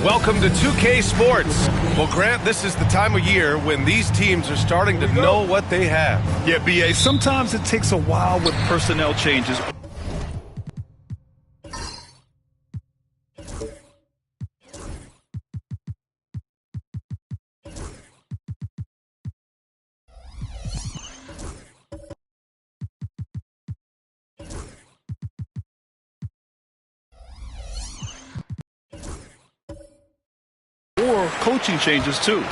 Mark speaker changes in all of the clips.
Speaker 1: Welcome to 2K Sports. Well, Grant, this is the time of year when these teams are starting to know what they have.
Speaker 2: Yeah, B.A., sometimes it takes a while with personnel changes. Or coaching changes too.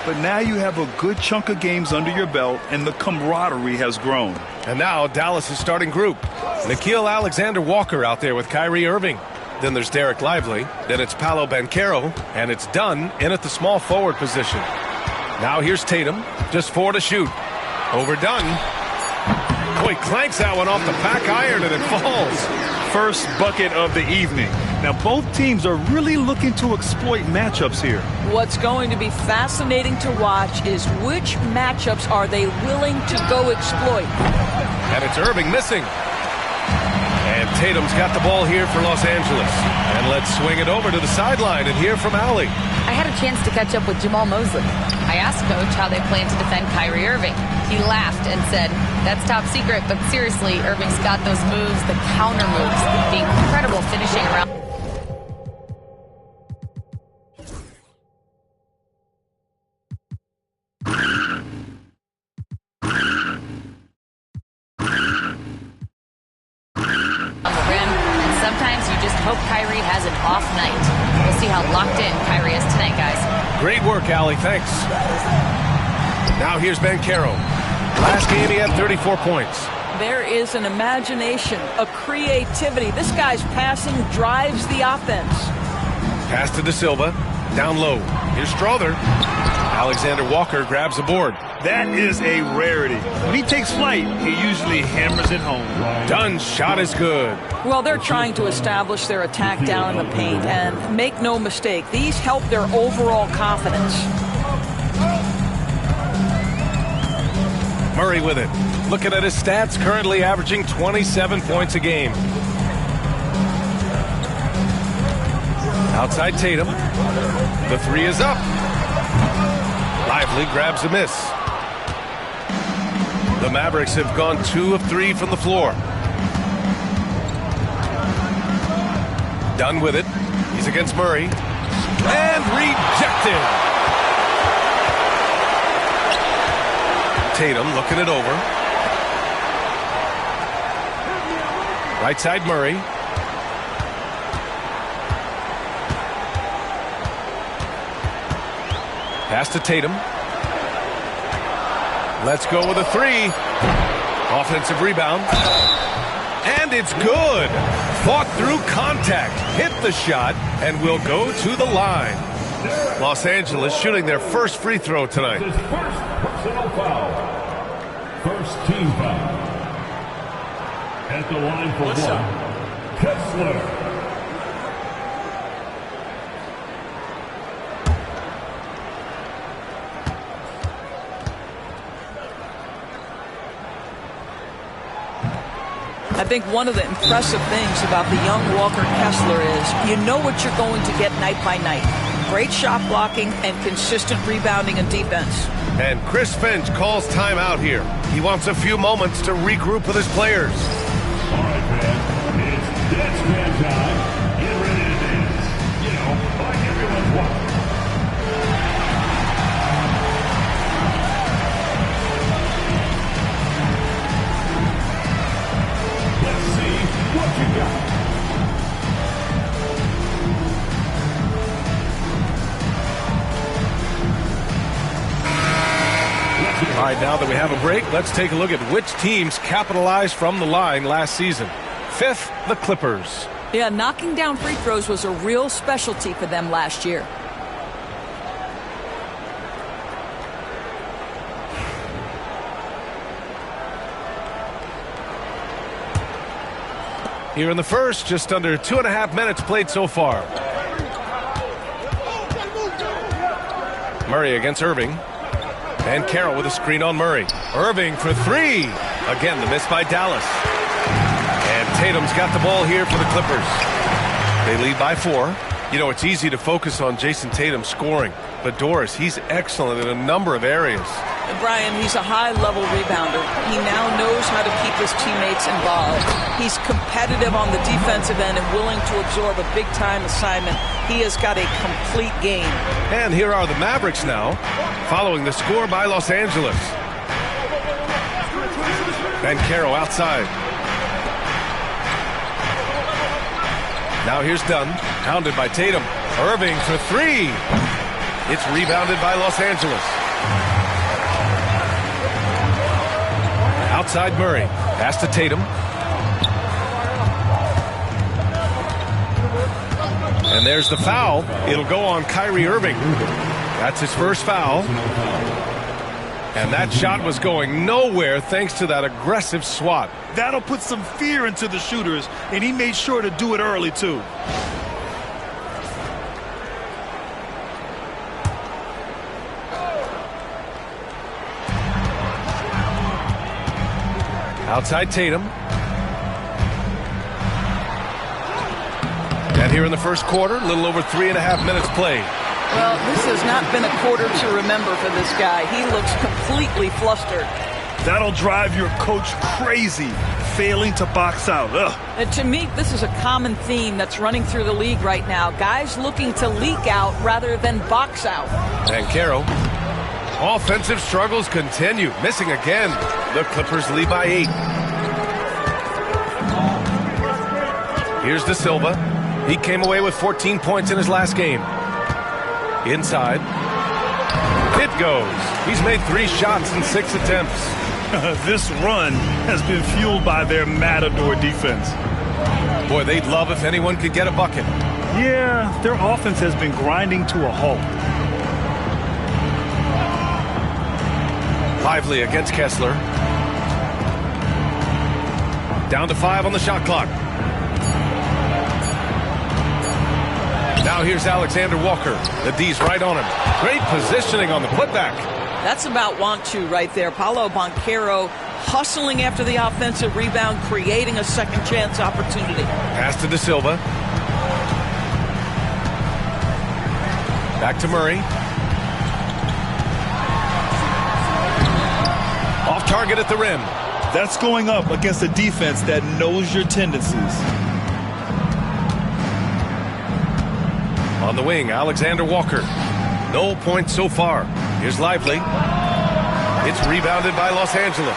Speaker 2: But now you have a good chunk of games under your belt and the camaraderie has grown.
Speaker 1: And now Dallas' starting group. Nickeil Alexander-Walker out there with Kyrie Irving. Then there's Derek Lively. Then it's Paolo Banchero. And it's Dunn in at the small forward position. Now here's Tatum. Just 4 to shoot. Over Dunn. Boy, clanks that one off the pack iron and it falls.
Speaker 2: First bucket of the evening. Now both teams are really looking to exploit matchups here.
Speaker 3: What's going to be fascinating to watch is which matchups are they willing to go exploit.
Speaker 1: And it's Irving missing. And Tatum's got the ball here for Los Angeles. And let's swing it over to the sideline and hear from Allie.
Speaker 4: I had a chance to catch up with Jamal Mosley. I asked Coach how they plan to defend Kyrie Irving. He laughed and said, "That's top secret, but seriously, Irving's got those moves, the counter moves, the incredible finishing around." Sometimes you just hope Kyrie has an off night. We'll see how locked in Kyrie is tonight, guys.
Speaker 1: Great work, Allie. Thanks. Now here's Banchero. Last game he had 34 points.
Speaker 3: There is an imagination, a creativity. This guy's passing drives the offense.
Speaker 1: Pass to De Silva. Down low. Here's Strother. Alexander Walker grabs the board.
Speaker 2: That is a rarity. When he takes flight, he usually hammers it home.
Speaker 1: Dunn's shot is good.
Speaker 3: Well, they're trying to establish their attack down in the paint, and make no mistake, these help their overall confidence.
Speaker 1: Murray with it. Looking at his stats, currently averaging 27 points a game. Outside Tatum. The 3 is up. Lively grabs a miss. The Mavericks have gone 2 of 3 from the floor. Dunn with it. He's against Murray. And rejected. Tatum looking it over. Right side Murray. Pass to Tatum. Let's go with a 3. Offensive rebound. And it's good. Fought through contact. Hit the shot and will go to the line. Los Angeles shooting their first free throw tonight.
Speaker 5: His first personal foul. First team foul. At the line for 1. Kessler.
Speaker 3: I think one of the impressive things about the young Walker Kessler is you know what you're going to get night by night. Great shot blocking and consistent rebounding and defense.
Speaker 1: And Chris Finch calls timeout here. He wants a few moments to regroup with his players.
Speaker 5: All right, man. It's dance man time. Get ready to dance. You know, like everyone's watching. Let's see what you got.
Speaker 1: All right, now that we have a break, let's take a look at which teams capitalized from the line last season. 5th, the Clippers.
Speaker 3: Yeah, knocking down free throws was a real specialty for them last year.
Speaker 1: Here in the first, just under 2.5 minutes played so far. Murray against Irving. And Carroll with a screen on Murray. Irving for 3. Again, the miss by Dallas. And Tatum's got the ball here for the Clippers. They lead by 4. You know, it's easy to focus on Jason Tatum scoring, but Doris, he's excellent in a number of areas.
Speaker 3: And Brian, he's a high-level rebounder. He now knows how to keep his teammates involved. He's competitive on the defensive end and willing to absorb a big-time assignment. He has got a complete game.
Speaker 1: And here are the Mavericks now, following the score by Los Angeles. Banchero outside. Now here's Dunn, hounded by Tatum. Irving for three. It's rebounded by Los Angeles. Outside Murray. Pass to Tatum. And there's the foul. It'll go on Kyrie Irving. That's his first foul. And that shot was going nowhere thanks to that aggressive swat.
Speaker 2: That'll put some fear into the shooters, and he made sure to do it early, too.
Speaker 1: Outside Tatum. And here in the first quarter, a little over 3.5 minutes played.
Speaker 3: Well, this has not been a quarter to remember for this guy. He looks completely flustered.
Speaker 2: That'll drive your coach crazy, failing to box out. Ugh.
Speaker 3: And to me, this is a common theme that's running through the league right now. Guys looking to leak out rather than box out.
Speaker 1: Banchero. Offensive struggles continue. Missing again. The Clippers lead by 8. Here's De Silva. He came away with 14 points in his last game. Inside. It goes. He's made 3 shots in 6 attempts.
Speaker 2: This run has been fueled by their Matador defense.
Speaker 1: Boy, they'd love if anyone could get a bucket.
Speaker 2: Yeah, their offense has been grinding to a halt.
Speaker 1: Lively against Kessler. Down to 5 on the shot clock. Now here's Alexander Walker. The D's right on him. Great positioning on the putback.
Speaker 3: That's about want to right there. Paolo Banchero hustling after the offensive rebound, creating a second chance opportunity.
Speaker 1: Pass to De Silva. Back to Murray. Off target at the rim.
Speaker 2: That's going up against a defense that knows your tendencies.
Speaker 1: On the wing, Alexander Walker. No points so far. Here's Lively. It's rebounded by Los Angeles.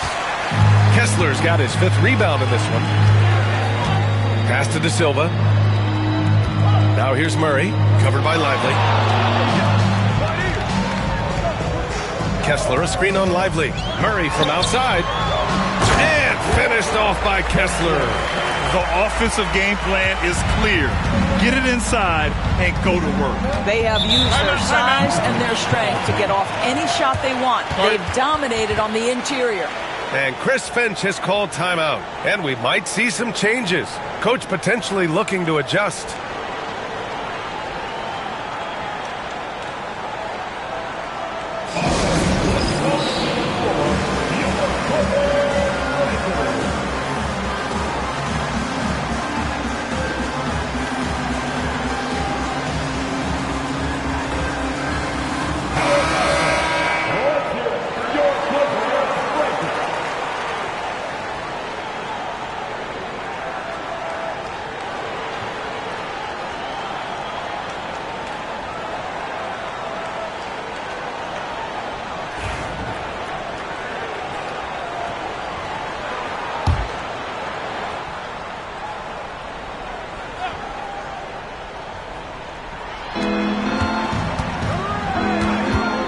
Speaker 1: Kessler's got his 5th rebound in this one. Pass to De Silva. Now here's Murray, covered by Lively. Kessler, a screen on Lively. Murray from outside. And finished off by Kessler.
Speaker 2: The offensive game plan is clear. Get it inside and go to work.
Speaker 3: They have used their size and their strength to get off any shot they want. They've dominated on the interior.
Speaker 1: And Chris Finch has called timeout. And we might see some changes. Coach potentially looking to adjust.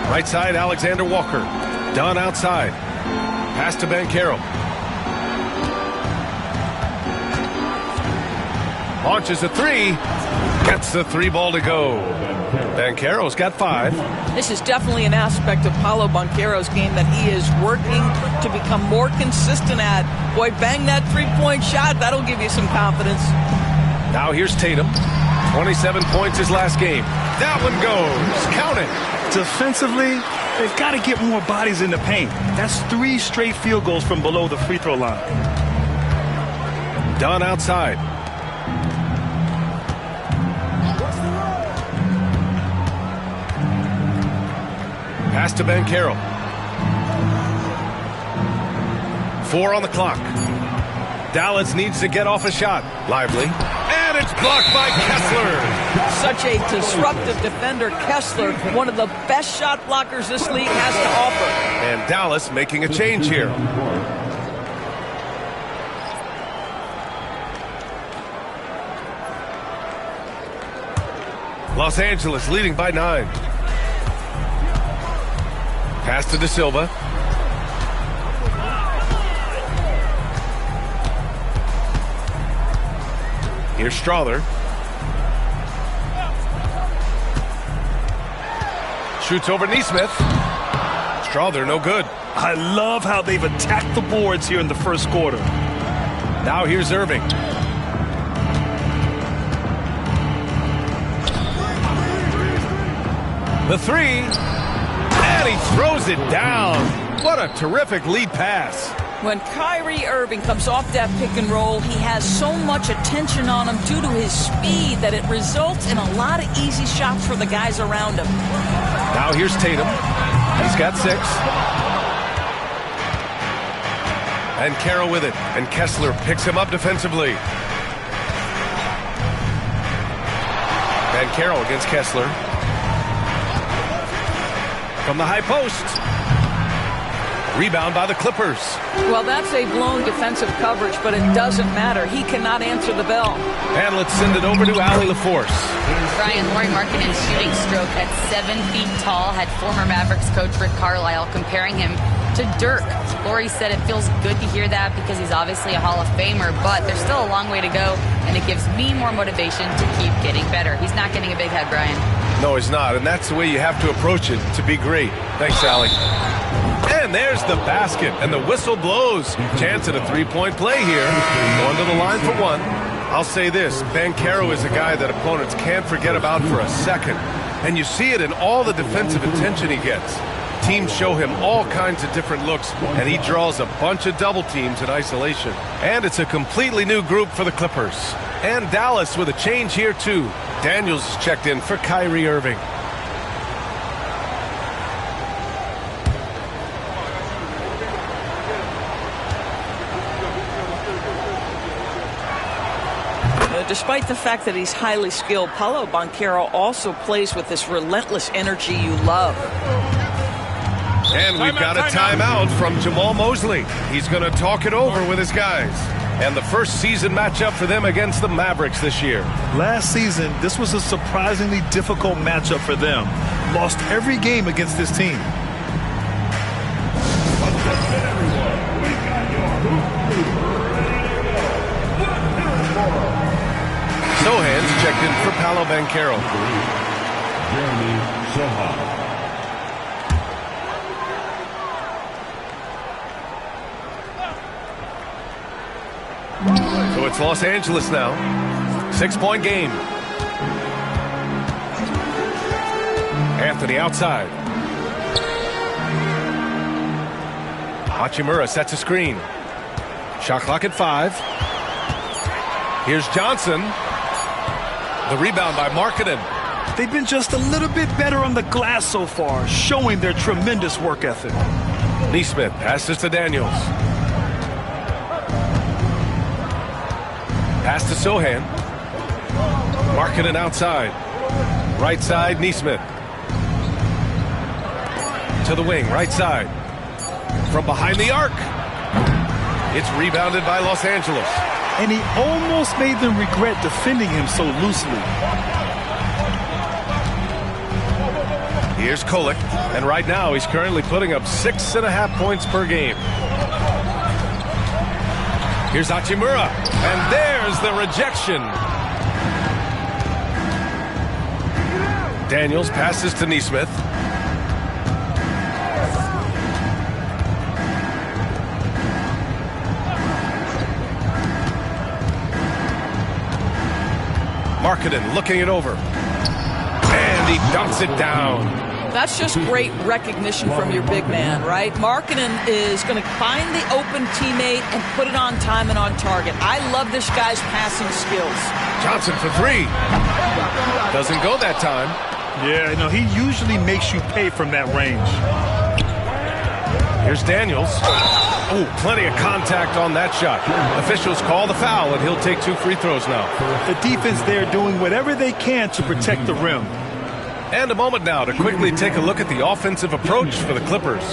Speaker 1: Right side, Alexander Walker. Dunn outside. Pass to Banchero. Launches a 3. Gets the 3 ball to go. Banchero's got 5.
Speaker 3: This is definitely an aspect of Paolo Banchero's game that he is working to become more consistent at. Boy, bang that 3-point shot. That'll give you some confidence.
Speaker 1: Now here's Tatum. 27 points his last game. That one goes. Count it.
Speaker 2: Defensively, they've got to get more bodies in the paint. That's 3 straight field goals from below the free throw line.
Speaker 1: Dunn outside. Pass to Banchero. 4 on the clock. Dallas needs to get off a shot. Lively. And it's blocked by Kessler.
Speaker 3: Such a disruptive defender, Kessler, one of the best shot blockers this league has to offer.
Speaker 1: And Dallas making a change here. Los Angeles leading by 9. Pass to De Silva. Here's Strother. Shoots over Neesmith. Strother, no good.
Speaker 2: I love how they've attacked the boards here in the first quarter.
Speaker 1: Now here's Irving. The 3. And he throws it down. What a terrific lead pass.
Speaker 3: When Kyrie Irving comes off that pick and roll, he has so much attention on him due to his speed that it results in a lot of easy shots for the guys around him.
Speaker 1: Now here's Tatum. He's got 6. And Carroll with it. And Kessler picks him up defensively. And Carroll against Kessler. From the high post. Rebound by the Clippers.
Speaker 3: Well, that's a blown defensive coverage, but it doesn't matter. He cannot answer the bell.
Speaker 1: And let's send it over to Allie LaForce.
Speaker 4: Brian, Lauri Markkanen's shooting stroke at 7 feet tall had former Mavericks coach Rick Carlisle comparing him to Dirk. Lauri said it feels good to hear that because he's obviously a Hall of Famer, but there's still a long way to go, and it gives me more motivation to keep getting better. He's not getting a big head, Brian.
Speaker 1: No, he's not, and that's the way you have to approach it to be great. Thanks, Allie. And there's the basket, and the whistle blows. Chance at a three-point play here. Going to the line for 1. I'll say this, Banchero is a guy that opponents can't forget about for a second. And you see it in all the defensive attention he gets. Teams show him all kinds of different looks, and he draws a bunch of double teams in isolation. And it's a completely new group for the Clippers. And Dallas with a change here, too. Daniels is checked in for Kyrie Irving.
Speaker 3: Despite the fact that he's highly skilled, Paolo Banchero also plays with this relentless energy you love.
Speaker 1: And we've got a timeout from Jamal Mosley. He's going to talk it over with his guys. And the first season matchup for them against the Mavericks this year.
Speaker 2: Last season, this was a surprisingly difficult matchup for them. Lost every game against this team.
Speaker 1: Sohan's checked in for Paolo Banchero.
Speaker 5: Jeremy Sohan.
Speaker 1: So it's Los Angeles now. 6-point game. Anthony outside. Hachimura sets a screen. Shot clock at 5. Here's Johnson. The rebound by Markkanen.
Speaker 2: They've been just a little bit better on the glass so far, showing their tremendous work ethic.
Speaker 1: Neesmith passes to Daniels. Pass to Sohan. Markkanen outside. Right side, Neesmith. To the wing, right side. From behind the arc. It's rebounded by Los Angeles.
Speaker 2: And he almost made them regret defending him so loosely.
Speaker 1: Here's Kolek, and right now he's currently putting up 6.5 points per game. Here's Hachimura, and there's the rejection. Daniels passes to Neesmith. Markkanen looking it over. And he dunks it down.
Speaker 3: That's just great recognition from your big man, right? Markkanen is going to find the open teammate and put it on time and on target. I love this guy's passing skills.
Speaker 1: Johnson for 3. Doesn't go that time.
Speaker 2: Yeah, you know, he usually makes you pay from that range.
Speaker 1: Here's Daniels. Oh, plenty of contact on that shot. Officials call the foul, and he'll take 2 free throws now.
Speaker 2: The defense there doing whatever they can to protect the rim.
Speaker 1: And a moment now to quickly take a look at the offensive approach for the Clippers.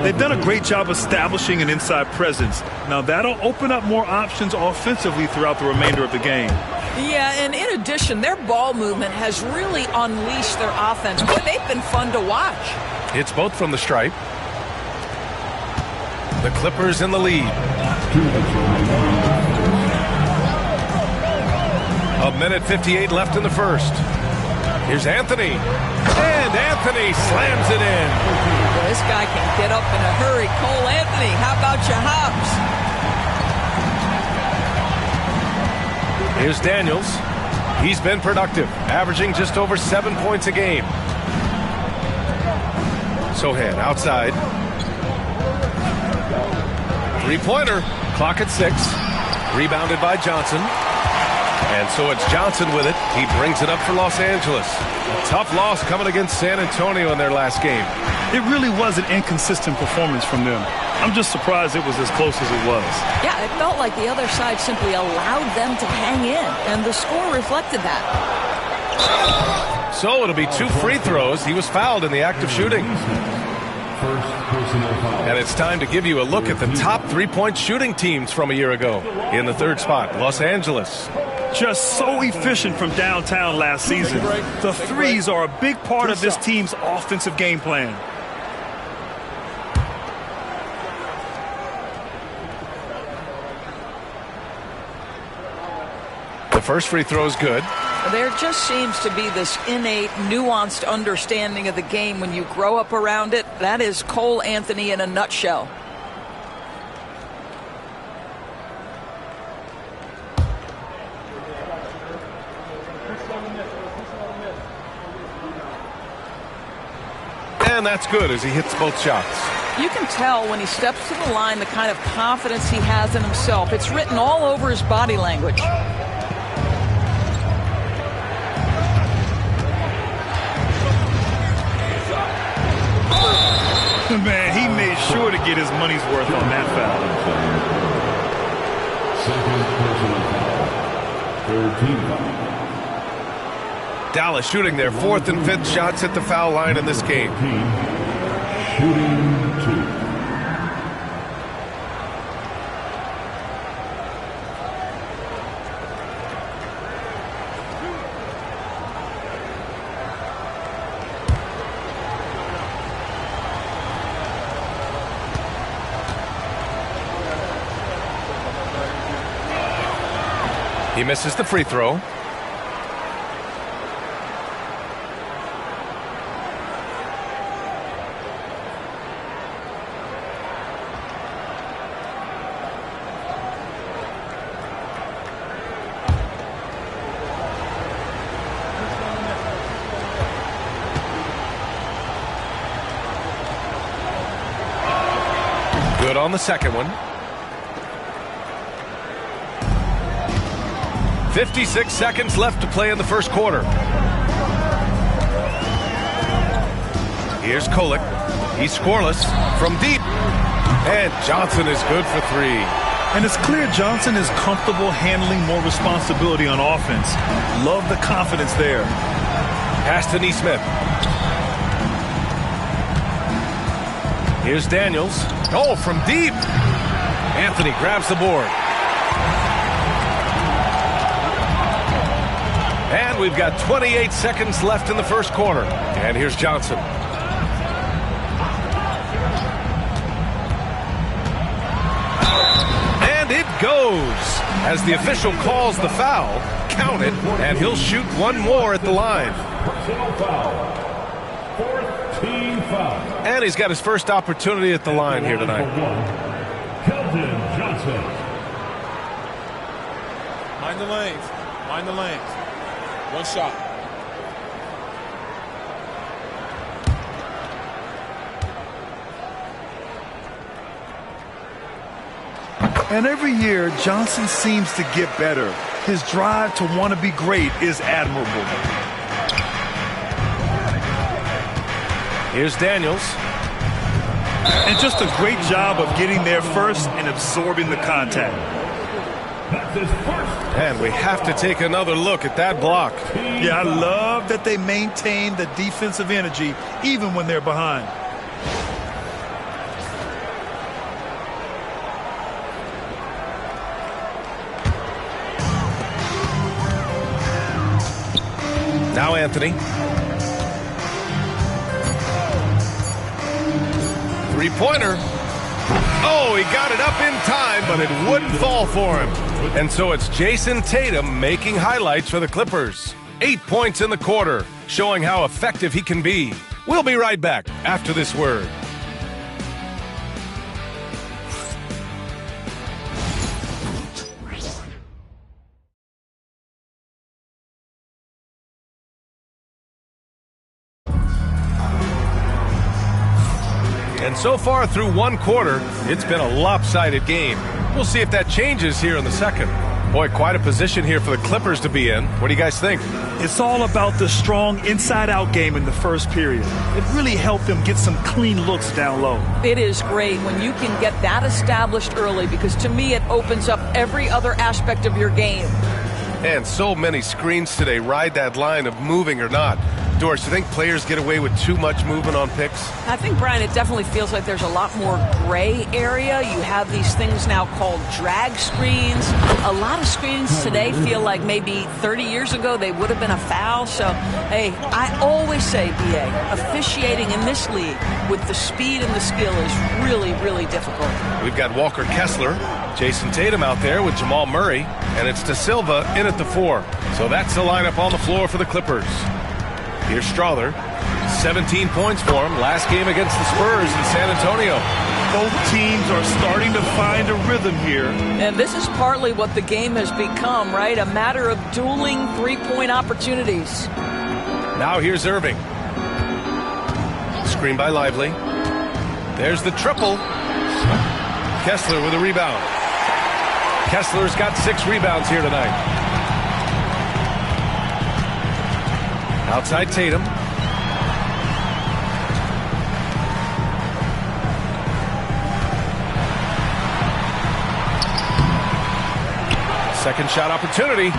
Speaker 2: They've done a great job establishing an inside presence. Now that'll open up more options offensively throughout the remainder of the game.
Speaker 3: Yeah, and in addition, their ball movement has really unleashed their offense. Boy, they've been fun to watch.
Speaker 1: It's both from the stripe. The Clippers in the lead. A minute 58 left in the first. Here's Anthony. And Anthony slams it in.
Speaker 3: Well, this guy can get up in a hurry. Cole Anthony, how about your hops?
Speaker 1: Here's Daniels. He's been productive, averaging just over 7 points a game. Sohan outside. Three-pointer. Clock at 6. Rebounded by Johnson. And so it's Johnson with it. He brings it up for Los Angeles. A tough loss coming against San Antonio in their last game.
Speaker 2: It really was an inconsistent performance from them. I'm just surprised it was as close as it was.
Speaker 3: Yeah, it felt like the other side simply allowed them to hang in, and the score reflected that.
Speaker 1: So it'll be 2 free throws. He was fouled in the act of shooting. And it's time to give you a look at the top 3-point shooting teams from a year ago. In the 3rd spot, Los Angeles.
Speaker 2: Just so efficient from downtown last season. The threes are a big part of this team's offensive game plan.
Speaker 1: The first free throw is good.
Speaker 3: There just seems to be this innate, nuanced understanding of the game when you grow up around it. That is Cole Anthony in a nutshell.
Speaker 1: And that's good as he hits both shots.
Speaker 3: You can tell when he steps to the line the kind of confidence he has in himself. It's written all over his body language.
Speaker 2: Man, he made sure to get his money's worth on that foul.
Speaker 5: Second personal foul. 13 foul.
Speaker 1: Dallas shooting their 4th and 5th shots at the foul line in this game.
Speaker 5: Shooting 2.
Speaker 1: He misses the free throw. Good on the second one. 56 seconds left to play in the first quarter. Here's Kolek. He's scoreless from deep. And Johnson is good for 3.
Speaker 2: And it's clear Johnson is comfortable handling more responsibility on offense. Love the confidence there.
Speaker 1: Pass to Nesmith. Here's Daniels. Oh, from deep. Anthony grabs the board. And we've got 28 seconds left in the first quarter. And here's Johnson. And it goes. As the official calls the foul, count it, and he'll shoot one more at the line.
Speaker 5: Personal foul. 14 foul.
Speaker 1: And he's got his first opportunity at the line here tonight.
Speaker 5: Keldon Johnson.
Speaker 6: Mind the lanes. Mind the lanes. One shot.
Speaker 2: And every year, Johnson seems to get better. His drive to want to be great is admirable.
Speaker 1: Here's Daniels.
Speaker 2: And just a great job of getting there first and absorbing the contact.
Speaker 5: That's his first.
Speaker 1: And we have to take another look at that block.
Speaker 2: Yeah, I love that they maintain the defensive energy even when they're behind.
Speaker 1: Now Anthony. Three-pointer. Oh, he got it up in time, but it wouldn't fall for him. And so it's Jason Tatum making highlights for the Clippers. 8 points in the quarter, showing how effective he can be. We'll be right back after this word. And so far through one quarter, it's been a lopsided game. We'll see if that changes here in the second. Boy, quite a position here for the Clippers to be in. What do you guys think?
Speaker 2: It's all about the strong inside-out game in the first period. It really helped them get some clean looks down low.
Speaker 3: It is great when you can get that established early, because to me it opens up every other aspect of your game.
Speaker 1: And so many screens today ride that line of moving or not. Doris, you think players get away with too much movement on picks?
Speaker 3: I think, Brian, it definitely feels like there's a lot more gray area. You have these things now called drag screens. A lot of screens today feel like maybe 30 years ago they would have been a foul. So, hey, I always say, BA, officiating in this league with the speed and the skill is really, really difficult.
Speaker 1: We've got Walker Kessler, Jason Tatum out there with Jamal Murray, and it's De Silva in at the 4. So that's the lineup on the floor for the Clippers. Here's Strother. 17 points for him last game against the Spurs in San Antonio.
Speaker 2: Both teams are starting to find a rhythm here.
Speaker 3: And this is partly what the game has become, right? A matter of dueling three-point opportunities.
Speaker 1: Now here's Irving. Screen by Lively. There's the triple. Kessler with a rebound. Kessler's got 6 rebounds here tonight. Outside Tatum. Second shot opportunity.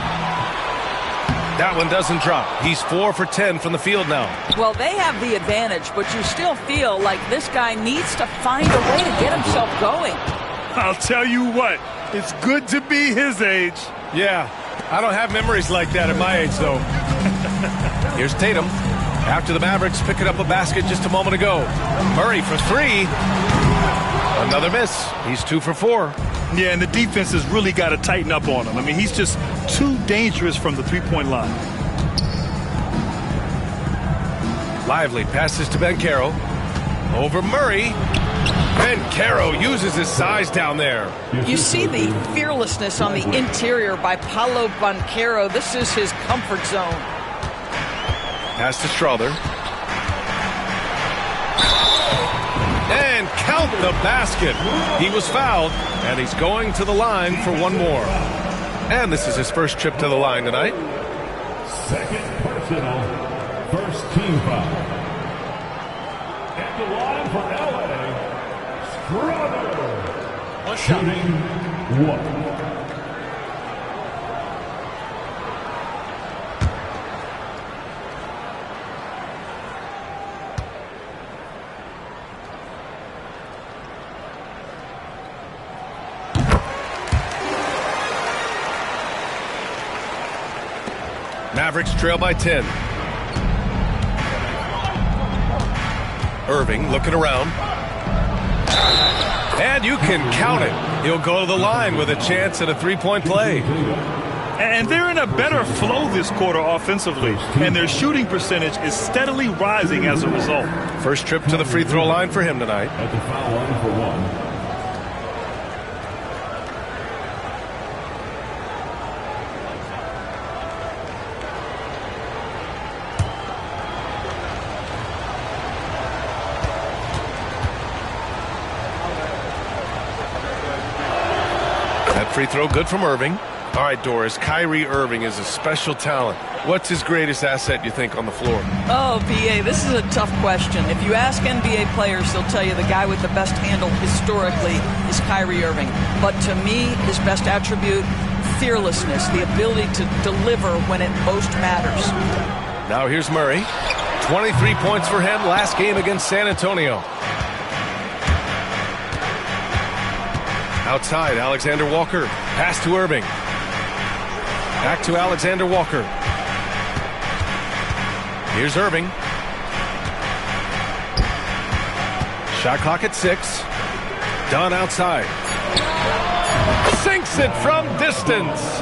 Speaker 1: That one doesn't drop. He's 4 for 10 from the field now.
Speaker 3: Well, they have the advantage, but you still feel like this guy needs to find a way to get himself going.
Speaker 2: I'll tell you what, it's good to be his age.
Speaker 1: Yeah, I don't have memories like that at my age, though. Here's Tatum. After the Mavericks picking up a basket just a moment ago. Murray for 3. Another miss. He's 2 for 4.
Speaker 2: Yeah, and the defense has really got to tighten up on him. I mean, he's just too dangerous from the three-point line.
Speaker 1: Lively passes to Banchero. Over Murray. Banchero uses his size down there.
Speaker 3: You see the fearlessness on the interior by Paolo Banchero. This is his comfort zone.
Speaker 1: Pass to Strother. And count the basket. He was fouled, and he's going to the line for one more. And this is his first trip to the line tonight.
Speaker 5: Second personal, first team foul. At the line for LA, Strother. Shooting 1.
Speaker 1: Mavericks trail by 10. Irving looking around. And you can count it. He'll go to the line with a chance at a three-point play.
Speaker 2: And they're in a better flow this quarter offensively. And their shooting percentage is steadily rising as a result.
Speaker 1: First trip to the free throw line for him tonight.
Speaker 5: At the foul line for 1.
Speaker 1: Free throw good from Irving. All right, Doris, Kyrie Irving is a special talent. What's his greatest asset, you think, on the floor?
Speaker 3: Oh, B.A., this is a tough question. If you ask NBA players, they'll tell you the guy with the best handle historically is Kyrie Irving. But to me, his best attribute, fearlessness, the ability to deliver when it most matters.
Speaker 1: Now here's Murray. 23 points for him last game against San Antonio. Outside, Alexander Walker. Pass to Irving. Back to Alexander Walker. Here's Irving. Shot clock at 6. Dunn outside. Sinks it from distance.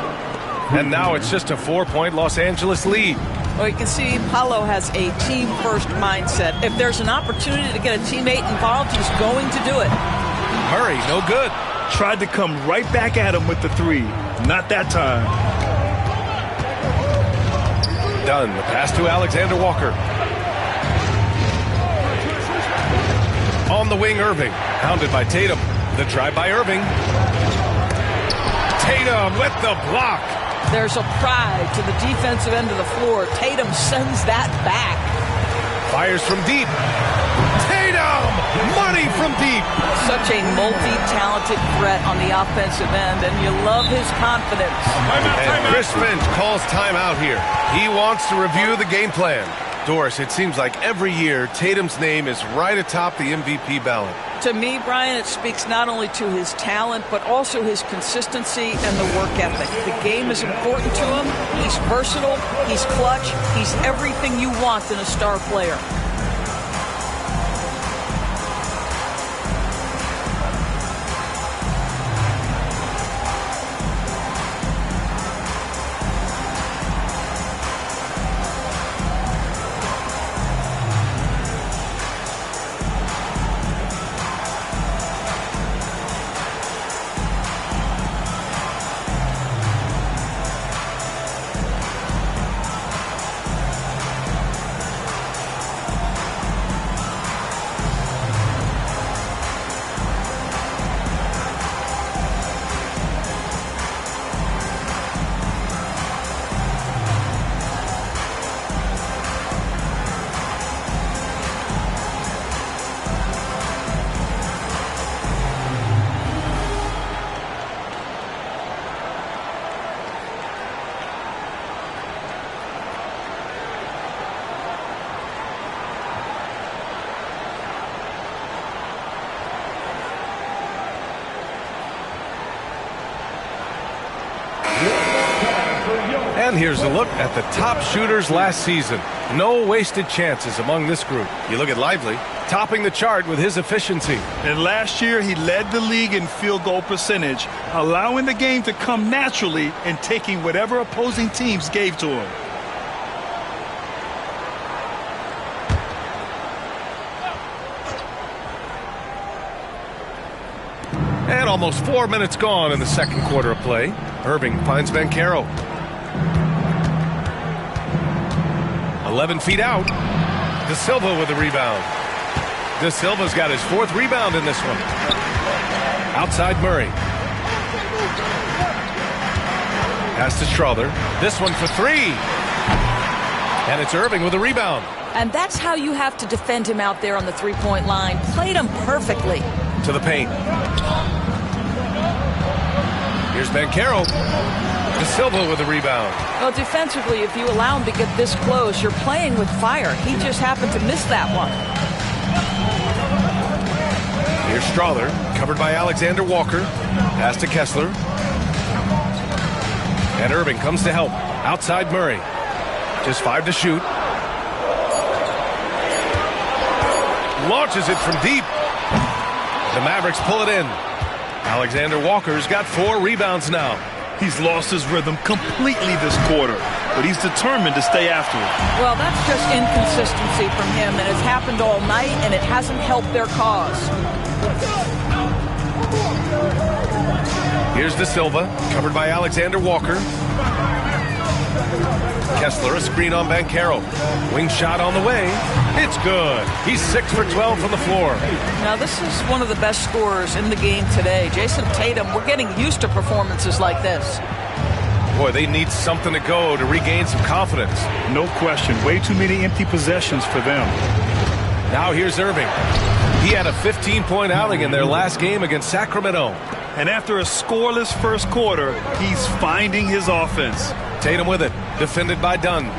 Speaker 1: And now it's just a 4-point Los Angeles lead.
Speaker 3: Well, you can see Paolo has a team-first mindset. If there's an opportunity to get a teammate involved, he's going to do it.
Speaker 1: Murray, no good.
Speaker 2: Tried to come right back at him with the 3. Not that time.
Speaker 1: Dunn, the pass to Alexander Walker. On the wing, Irving. Hounded by Tatum. The drive by Irving. Tatum with the block.
Speaker 3: There's a pride to the defensive end of the floor. Tatum sends that back.
Speaker 1: Fires from deep. Tatum! Money from deep.
Speaker 3: Such a multi-talented threat on the offensive end, and you love his confidence.
Speaker 1: And Chris Finch calls timeout here. He wants to review the game plan. Doris, it seems like every year Tatum's name is right atop the MVP ballot.
Speaker 3: To me, Brian, it speaks not only to his talent, but also his consistency and the work ethic. The game is important to him. He's versatile. He's clutch. He's everything you want in a star player.
Speaker 1: And here's a look at the top shooters last season. No wasted chances among this group. You look at Lively, topping the chart with his efficiency.
Speaker 2: And last year, he led the league in field goal percentage, allowing the game to come naturally and taking whatever opposing teams gave to him.
Speaker 1: And almost 4 minutes gone in the second quarter of play. Irving finds Banchero. 11 feet out. De Silva with the rebound. De Silva's got his 4th rebound in this one. Outside Murray. Pass to Strother. This one for 3. And it's Irving with a rebound.
Speaker 3: And that's how you have to defend him out there on the three-point line. Played him perfectly.
Speaker 1: To the paint. Here's Banchero. De Silva with a rebound.
Speaker 3: Well, defensively, if you allow him to get this close, you're playing with fire. He just happened to miss that one.
Speaker 1: Here's Strother, covered by Alexander Walker. Pass to Kessler. And Irving comes to help. Outside Murray. Just 5 to shoot. Launches it from deep. The Mavericks pull it in. Alexander Walker's got 4 rebounds now.
Speaker 2: He's lost his rhythm completely this quarter, but he's determined to stay after it.
Speaker 3: Well, that's just inconsistency from him, and it's happened all night, and it hasn't helped their cause.
Speaker 1: Here's De Silva, covered by Alexander Walker. Kessler, a screen on Banchero. Wing shot on the way. It's good. He's 6 for 12 from the floor.
Speaker 3: Now, this is one of the best scorers in the game today. Jason Tatum, we're getting used to performances like this.
Speaker 1: Boy, they need something to go to regain some confidence.
Speaker 2: No question. Way too many empty possessions for them.
Speaker 1: Now here's Irving. He had a 15-point outing in their last game against Sacramento.
Speaker 2: And after a scoreless first quarter, he's finding his offense.
Speaker 1: Tatum with it. Defended by Dunn.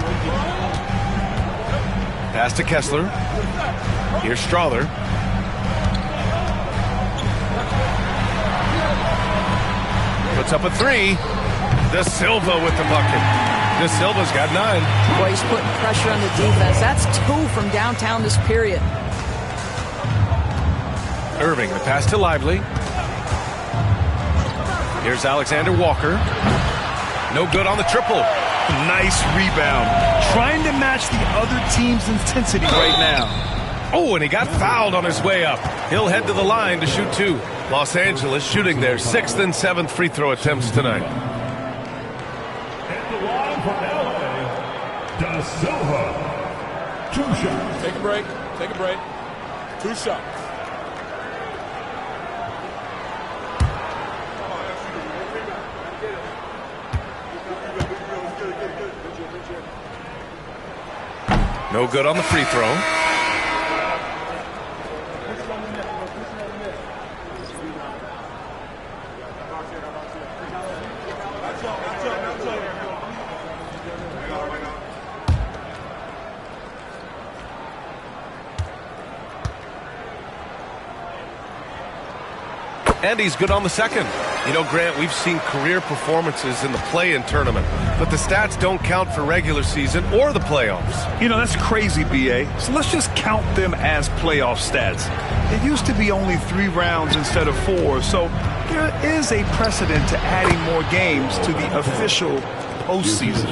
Speaker 1: Pass to Kessler. Here's Strother. Puts up a three. De Silva with the bucket. De Silva's got 9.
Speaker 3: Boy, he's putting pressure on the defense. That's 2 from downtown this period.
Speaker 1: Irving, the pass to Lively. Here's Alexander Walker. No good on the triple.
Speaker 2: Nice rebound. Trying to match the other team's intensity right now.
Speaker 1: Oh, and he got fouled on his way up. He'll head to the line to shoot 2. Los Angeles shooting their 6th and 7th free throw attempts tonight.
Speaker 5: At the line for LA, De Silva. 2 shots.
Speaker 6: Take a break. Take a break. 2 shots.
Speaker 1: No good on the free throw. And he's good on the second. You know, Grant, we've seen career performances in the play-in tournament, but the stats don't count for regular season or the playoffs.
Speaker 2: You know, that's crazy, B.A. So let's just count them as playoff stats. It used to be only 3 rounds instead of 4, so there is a precedent to adding more games to the official postseason.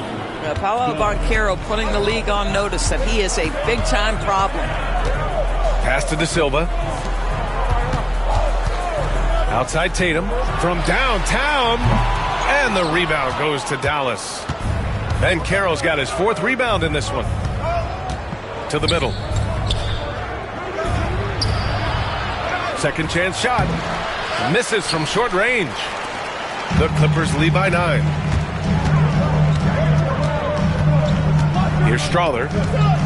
Speaker 3: Paolo Banchero putting the league on notice that he is a big-time problem.
Speaker 1: Pass to De Silva. Outside Tatum from downtown, and the rebound goes to Dallas. Banchero's got his 4th rebound in this one. To the middle. Second chance shot. Misses from short range. The Clippers lead by 9. Here's Strother.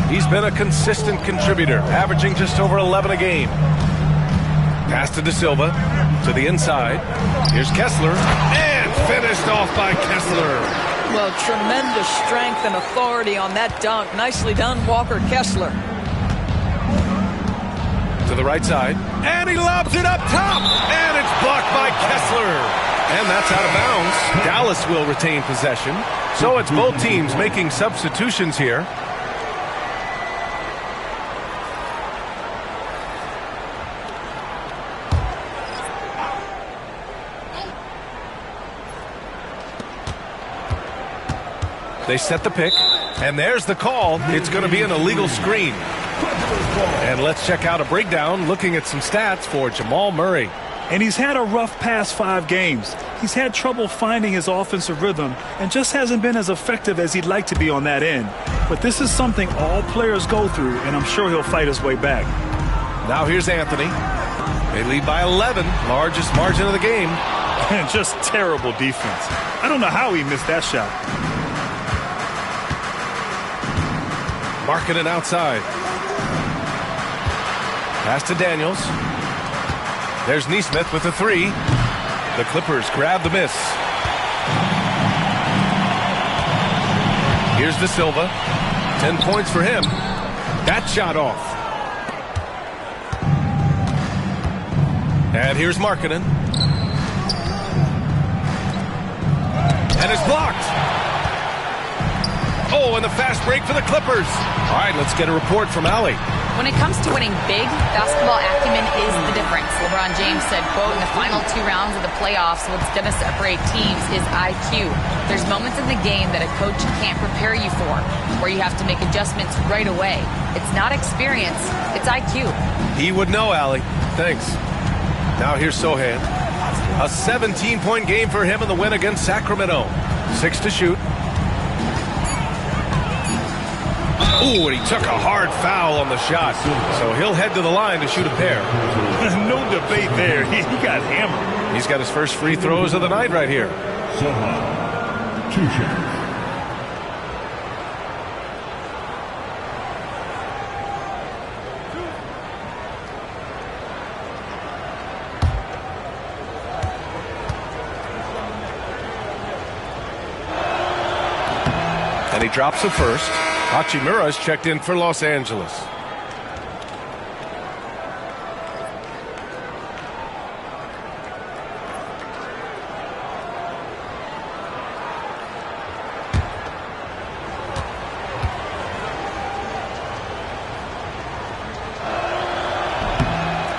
Speaker 1: He's been a consistent contributor, averaging just over 11 a game. Pass to De Silva. To the inside. Here's Kessler. And finished off by Kessler.
Speaker 3: Well, tremendous strength and authority on that dunk. Nicely done, Walker Kessler.
Speaker 1: To the right side. And he lobs it up top. And it's blocked by Kessler. And that's out of bounds. Dallas will retain possession. So it's both teams making substitutions here. They set the pick, and there's the call. It's going to be an illegal screen. And let's check out a breakdown looking at some stats for Jamal Murray.
Speaker 2: And he's had a rough past 5 games. He's had trouble finding his offensive rhythm and just hasn't been as effective as he'd like to be on that end. But this is something all players go through, and I'm sure he'll fight his way back.
Speaker 1: Now here's Anthony. They lead by 11, largest margin of the game.
Speaker 2: And just terrible defense. I don't know how he missed that shot.
Speaker 1: Marking it outside. Pass to Daniels. There's Nesmith with a 3. The Clippers grab the miss. Here's De Silva. 10 points for him. That shot off. And here's Markkanen. And it's blocked. Oh, and the fast break for the Clippers. All right, let's get a report from Allie.
Speaker 4: When it comes to winning big, basketball acumen is the difference. LeBron James said, quote, in the final 2 rounds of the playoffs, what's going to separate teams is IQ. There's moments in the game that a coach can't prepare you for, where you have to make adjustments right away. It's not experience, it's IQ.
Speaker 1: He would know, Allie. Thanks. Now here's Sohan. A 17-point game for him in the win against Sacramento. 6 to shoot. Ooh, and he took a hard foul on the shot. So he'll head to the line to shoot a pair.
Speaker 2: No debate there. He got hammered.
Speaker 1: He's got his first free throws of the night right here.
Speaker 5: 2 shots.
Speaker 1: And he drops the first. Hachimura is checked in for Los Angeles.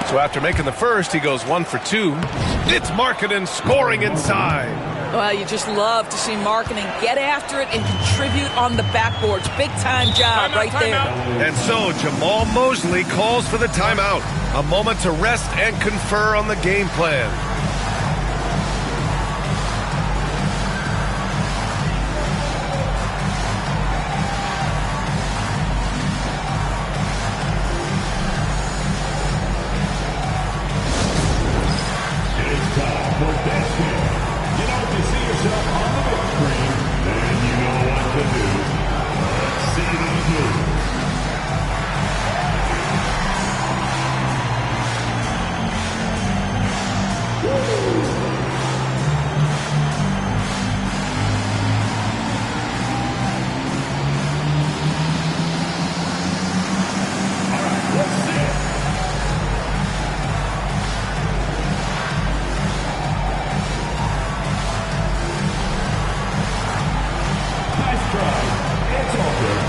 Speaker 1: So after making the first, he goes 1 for 2. It's Markkanen scoring inside.
Speaker 3: Well, you just love to see Markkanen get after it and contribute on the backboards. Big-time job right there.
Speaker 1: And so Jamal Mosley calls for the timeout. A moment to rest and confer on the game plan.
Speaker 5: It's time for basket. You know, if you see yourself on the big screen, then you know what to do. Let's see these moves. All right, let's see it. Nice try. It's all good.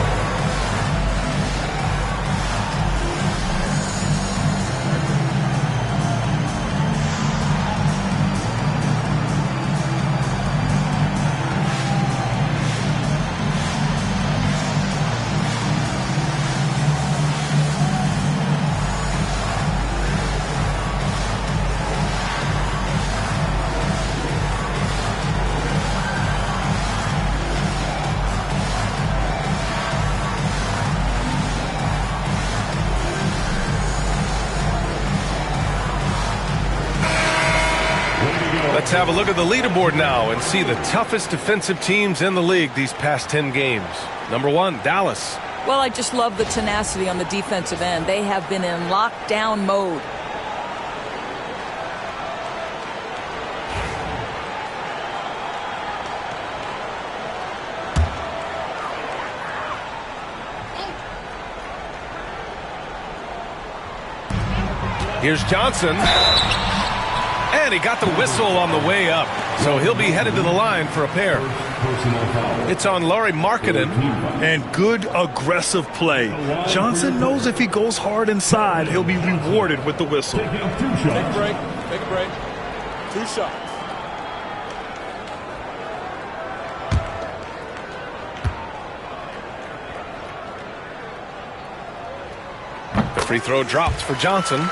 Speaker 1: Let's have a look at the leaderboard now and see the toughest defensive teams in the league these past 10 games. Number 1, Dallas.
Speaker 3: Well, I just love the tenacity on the defensive end. They have been in lockdown mode.
Speaker 1: Here's Johnson. And he got the whistle on the way up. So he'll be headed to the line for a pair. It's on Lauri Markkanen.
Speaker 2: And good aggressive play. Johnson knows if he goes hard inside, he'll be rewarded with the whistle.
Speaker 6: Take a break. Take a break. 2 shots.
Speaker 1: The free throw dropped for Johnson.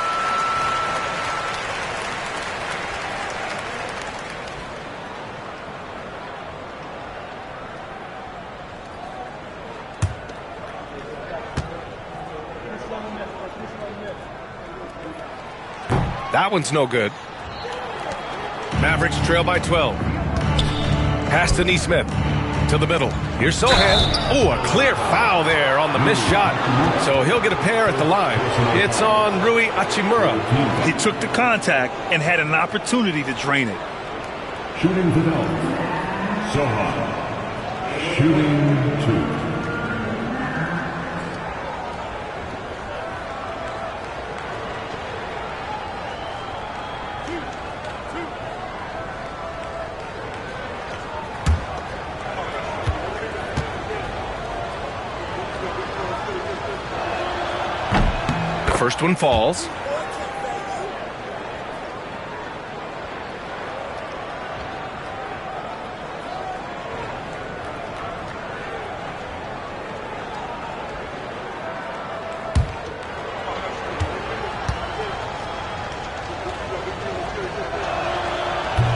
Speaker 1: That one's no good. Mavericks trail by 12. Pass to Neesmith. To the middle. Here's Sohan. Oh, a clear foul there on the missed shot. So he'll get a pair at the line. It's on Rui Hachimura.
Speaker 2: He took the contact and had an opportunity to drain it.
Speaker 5: Shooting developed. Sohan. Shooting 2.
Speaker 1: First one falls.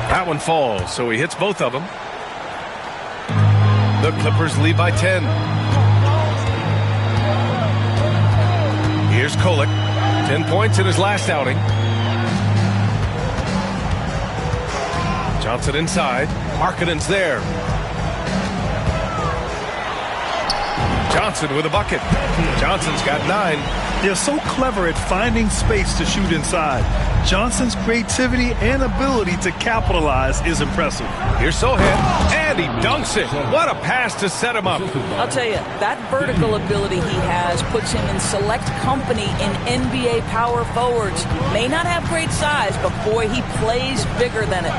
Speaker 1: That one falls, so he hits both of them. The Clippers lead by 10. Here's Kolek. 10 points in his last outing. Johnson inside. Markkanen's there. Johnson with a bucket. Johnson's got 9.
Speaker 2: They're so clever at finding space to shoot inside. Johnson's creativity and ability to capitalize is impressive.
Speaker 1: Here's Sohan, and he dunks it. What a pass to set him up.
Speaker 3: I'll tell you, that vertical ability he has puts him in select company in NBA power forwards. May not have great size, but boy, he plays bigger than it.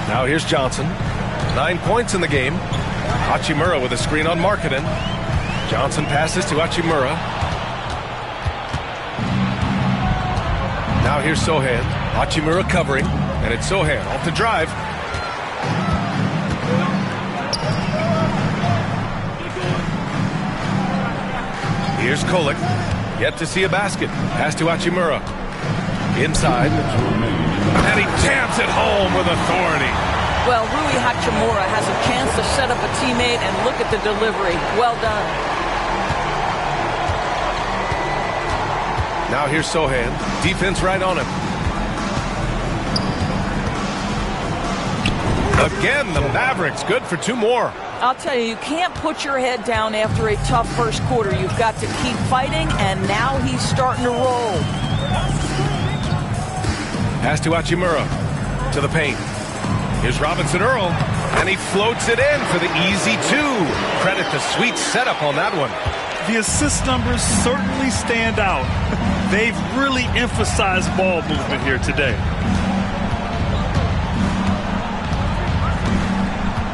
Speaker 1: Now here's Johnson. 9 points in the game. Hachimura with a screen on Markkanen. Johnson passes to Hachimura. Now here's Sohan. Hachimura covering, and it's Sohan off the drive. Here's Kolek. Yet to see a basket. Pass to Hachimura. Inside. And he jams it home with authority.
Speaker 3: Well, Rui Hachimura has a chance to set up a teammate, and look at the delivery. Well done.
Speaker 1: Now here's Sohan. Defense right on him. Again, the Mavericks good for 2 more.
Speaker 3: I'll tell you, you can't put your head down after a tough first quarter. You've got to keep fighting, and now he's starting to roll.
Speaker 1: Pass to Hachimura. To the paint. Here's Robinson Earl, and he floats it in for the easy 2. Credit the sweet setup on that one.
Speaker 2: The assist numbers certainly stand out. They've really emphasized ball movement here today.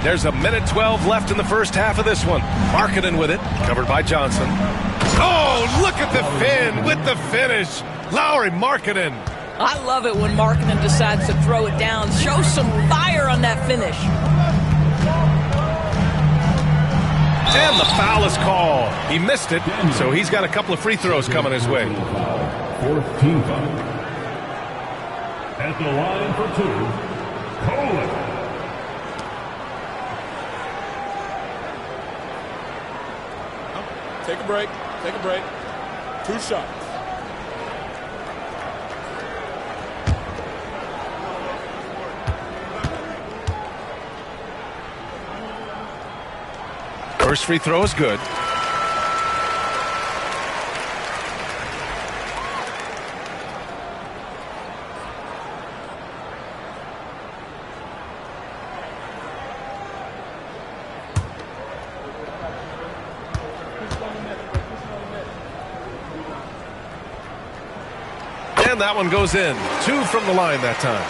Speaker 1: There's a minute 12 left in the first half of this one. Markkanen with it, covered by Johnson. Oh, look at the fin with the finish. Lauri Markkanen.
Speaker 3: I love it when Markkanen decides to throw it down. Show some fire on that finish.
Speaker 1: And the foul is called. He missed it, so he's got a couple of free throws coming his way.
Speaker 5: 14th foul. At the line for 2, Kolek.
Speaker 6: Take a break. Take a break. 2 shots.
Speaker 1: First free throw is good. And that one goes in. 2 from the line that time.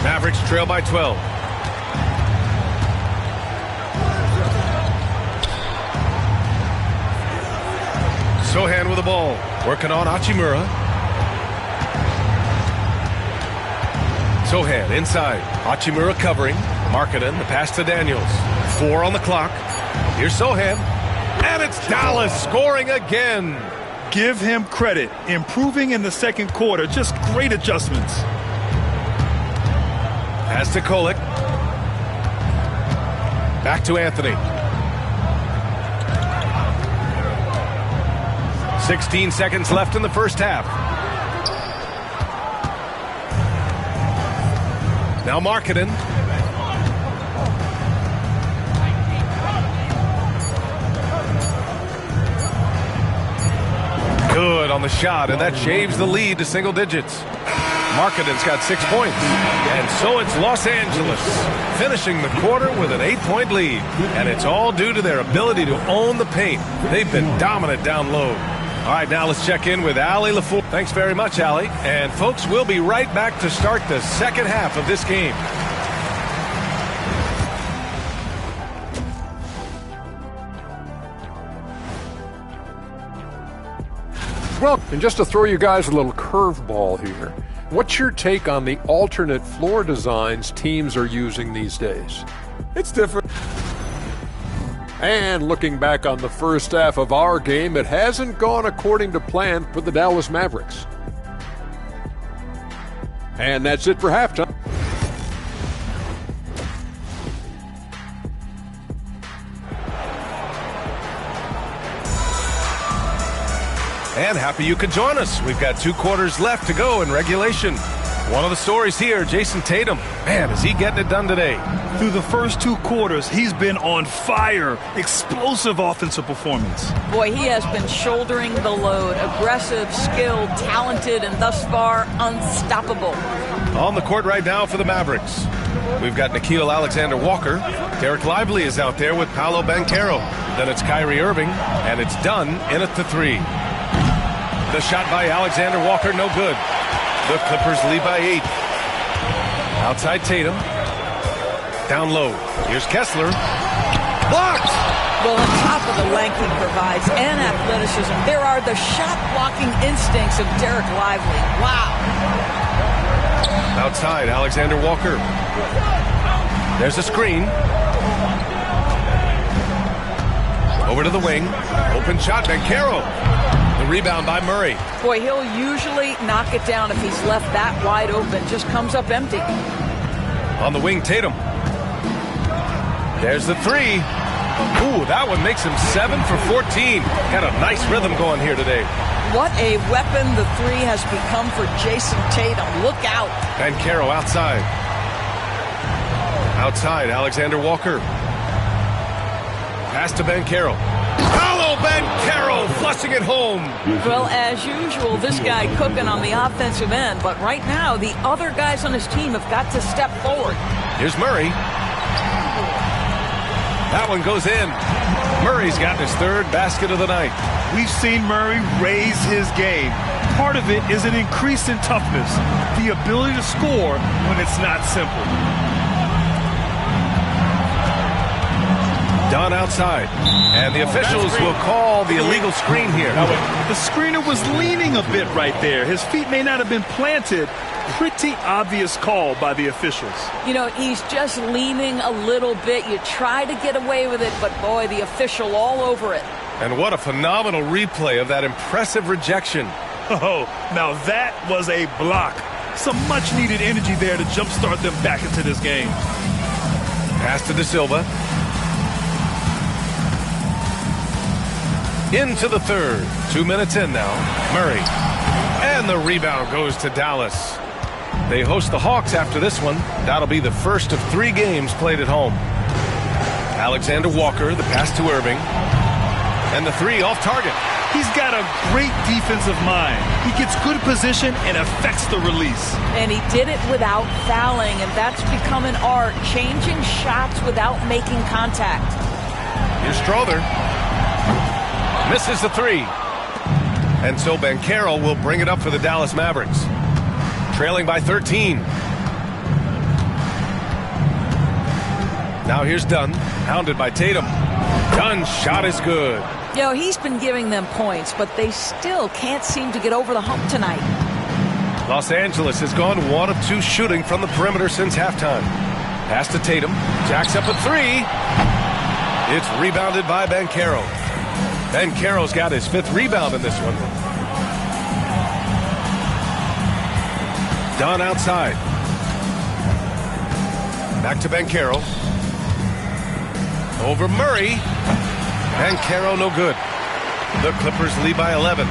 Speaker 1: Mavericks trail by 12. Sohan with the ball. Working on Hachimura. Sohan inside. Hachimura covering. Markkanen, the pass to Daniels. 4 on the clock. Here's Sohan. And it's Dallas scoring again.
Speaker 2: Give him credit. Improving in the second quarter. Just great adjustments.
Speaker 1: Pass to Kolek. Back to Anthony. 16 seconds left in the first half. Now Markkanen. Good on the shot, and that shaves the lead to single digits. Markkanen's got 6 points. And so it's Los Angeles finishing the quarter with an 8-point lead. And it's all due to their ability to own the paint. They've been dominant down low. All right, now let's check in with Allie LaFour. Thanks very much, Allie. And folks, we'll be right back to start the second half of this game.
Speaker 7: Well, and just to throw you guys a little curveball here, what's your take on the alternate floor designs teams are using these days?
Speaker 6: It's different.
Speaker 7: And looking back on the first half of our game, it hasn't gone according to plan for the Dallas Mavericks. And that's it for halftime.
Speaker 1: And happy you could join us. We've got 2 quarters left to go in regulation. One of the stories here, Jason Tatum. Man, is he getting it done today.
Speaker 2: Through the first 2 quarters, he's been on fire. Explosive offensive performance.
Speaker 3: Boy, he has been shouldering the load. Aggressive, skilled, talented, and thus far unstoppable.
Speaker 1: On the court right now for the Mavericks, we've got Nickeil Alexander-Walker. Derek Lively is out there with Paolo Banchero. Then it's Kyrie Irving, and it's done in at the 3. The shot by Alexander-Walker, no good. The Clippers lead by 8. Outside Tatum. Down low. Here's Kessler. Blocked!
Speaker 3: Well, on top of the length he provides and athleticism, there are the shot-blocking instincts of Derek Lively. Wow.
Speaker 1: Outside, Alexander-Walker. There's a screen. Over to the wing. Open shot, Banchero. The rebound by Murray.
Speaker 3: Boy, he'll usually knock it down if he's left that wide open. Just comes up empty.
Speaker 1: On the wing, Tatum. There's the 3. Ooh, that one makes him 7 for 14. Got a nice rhythm going here today.
Speaker 3: What a weapon the 3 has become for Jason Tatum. Look out.
Speaker 1: Banchero outside. Outside, Alexander-Walker. Pass to Banchero. Paolo Banchero flushing it home.
Speaker 3: Well, as usual, this guy cooking on the offensive end. But right now, the other guys on his team have got to step forward.
Speaker 1: Here's Murray. That one goes in. Murray's got his 3rd basket of the night.
Speaker 2: We've seen Murray raise his game. Part of it is an increase in toughness, the ability to score when it's not simple.
Speaker 1: Done outside. And the officials will call the illegal screen here.
Speaker 2: The screener was leaning a bit right there. His feet may not have been planted. Pretty obvious call by the officials.
Speaker 3: You know, he's just leaning a little bit. You try to get away with it, but boy, the official all over it.
Speaker 1: And what a phenomenal replay of that impressive rejection.
Speaker 2: Oh, now that was a block. Some much-needed energy there to jumpstart them back into this game.
Speaker 1: Pass to De Silva. Into the 3rd. 2 minutes in now. Murray. And the rebound goes to Dallas. They host the Hawks after this one. That'll be the first of 3 games played at home. Alexander-Walker, the pass to Irving. And the 3 off target.
Speaker 2: He's got a great defensive mind. He gets good position and affects the release.
Speaker 3: And he did it without fouling, and that's become an art, changing shots without making contact.
Speaker 1: Here's Strother. Misses the 3. And so Banchero will bring it up for the Dallas Mavericks. Trailing by 13. Now here's Dunn, hounded by Tatum. Dunn's shot is good.
Speaker 3: You know, he's been giving them points, but they still can't seem to get over the hump tonight.
Speaker 1: Los Angeles has gone 1 of 2 shooting from the perimeter since halftime. Pass to Tatum. Jacks up a 3. It's rebounded by Banchero. Banchero's got his 5th rebound in this one. Dunn outside. Back to Banchero. Over Murray. Banchero no good. The Clippers lead by 11.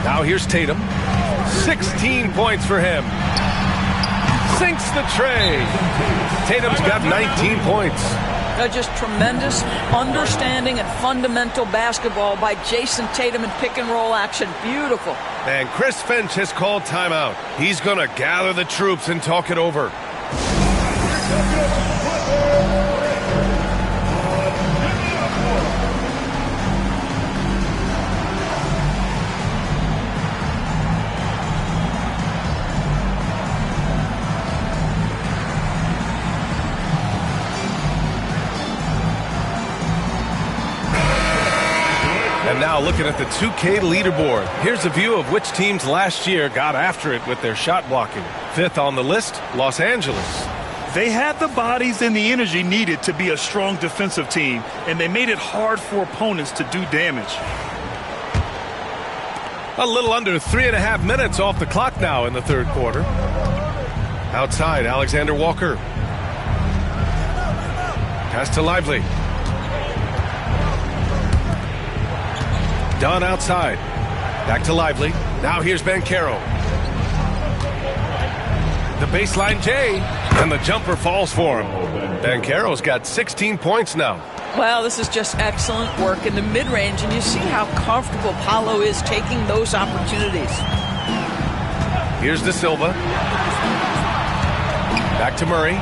Speaker 1: Now here's Tatum. 16 points for him. Sinks the tray. Tatum's got 19 points.
Speaker 3: Just tremendous understanding and fundamental basketball by Jason Tatum in pick-and-roll action. Beautiful.
Speaker 1: And Chris Finch has called timeout. He's going to gather the troops and talk it over. And now looking at the 2K leaderboard. Here's a view of which teams last year got after it with their shot blocking. 5th on the list, Los Angeles.
Speaker 2: They had the bodies and the energy needed to be a strong defensive team, and they made it hard for opponents to do damage.
Speaker 1: A little under 3.5 minutes off the clock now in the 3rd quarter. Outside, Alexander-Walker. Pass to Lively. Dunn outside. Back to Lively. Now here's Banchero. The baseline J, and the jumper falls for him. Banchero's got 16 points now.
Speaker 3: Well, this is just excellent work in the mid-range, and you see how comfortable Paolo is taking those opportunities.
Speaker 1: Here's De Silva. Back to Murray.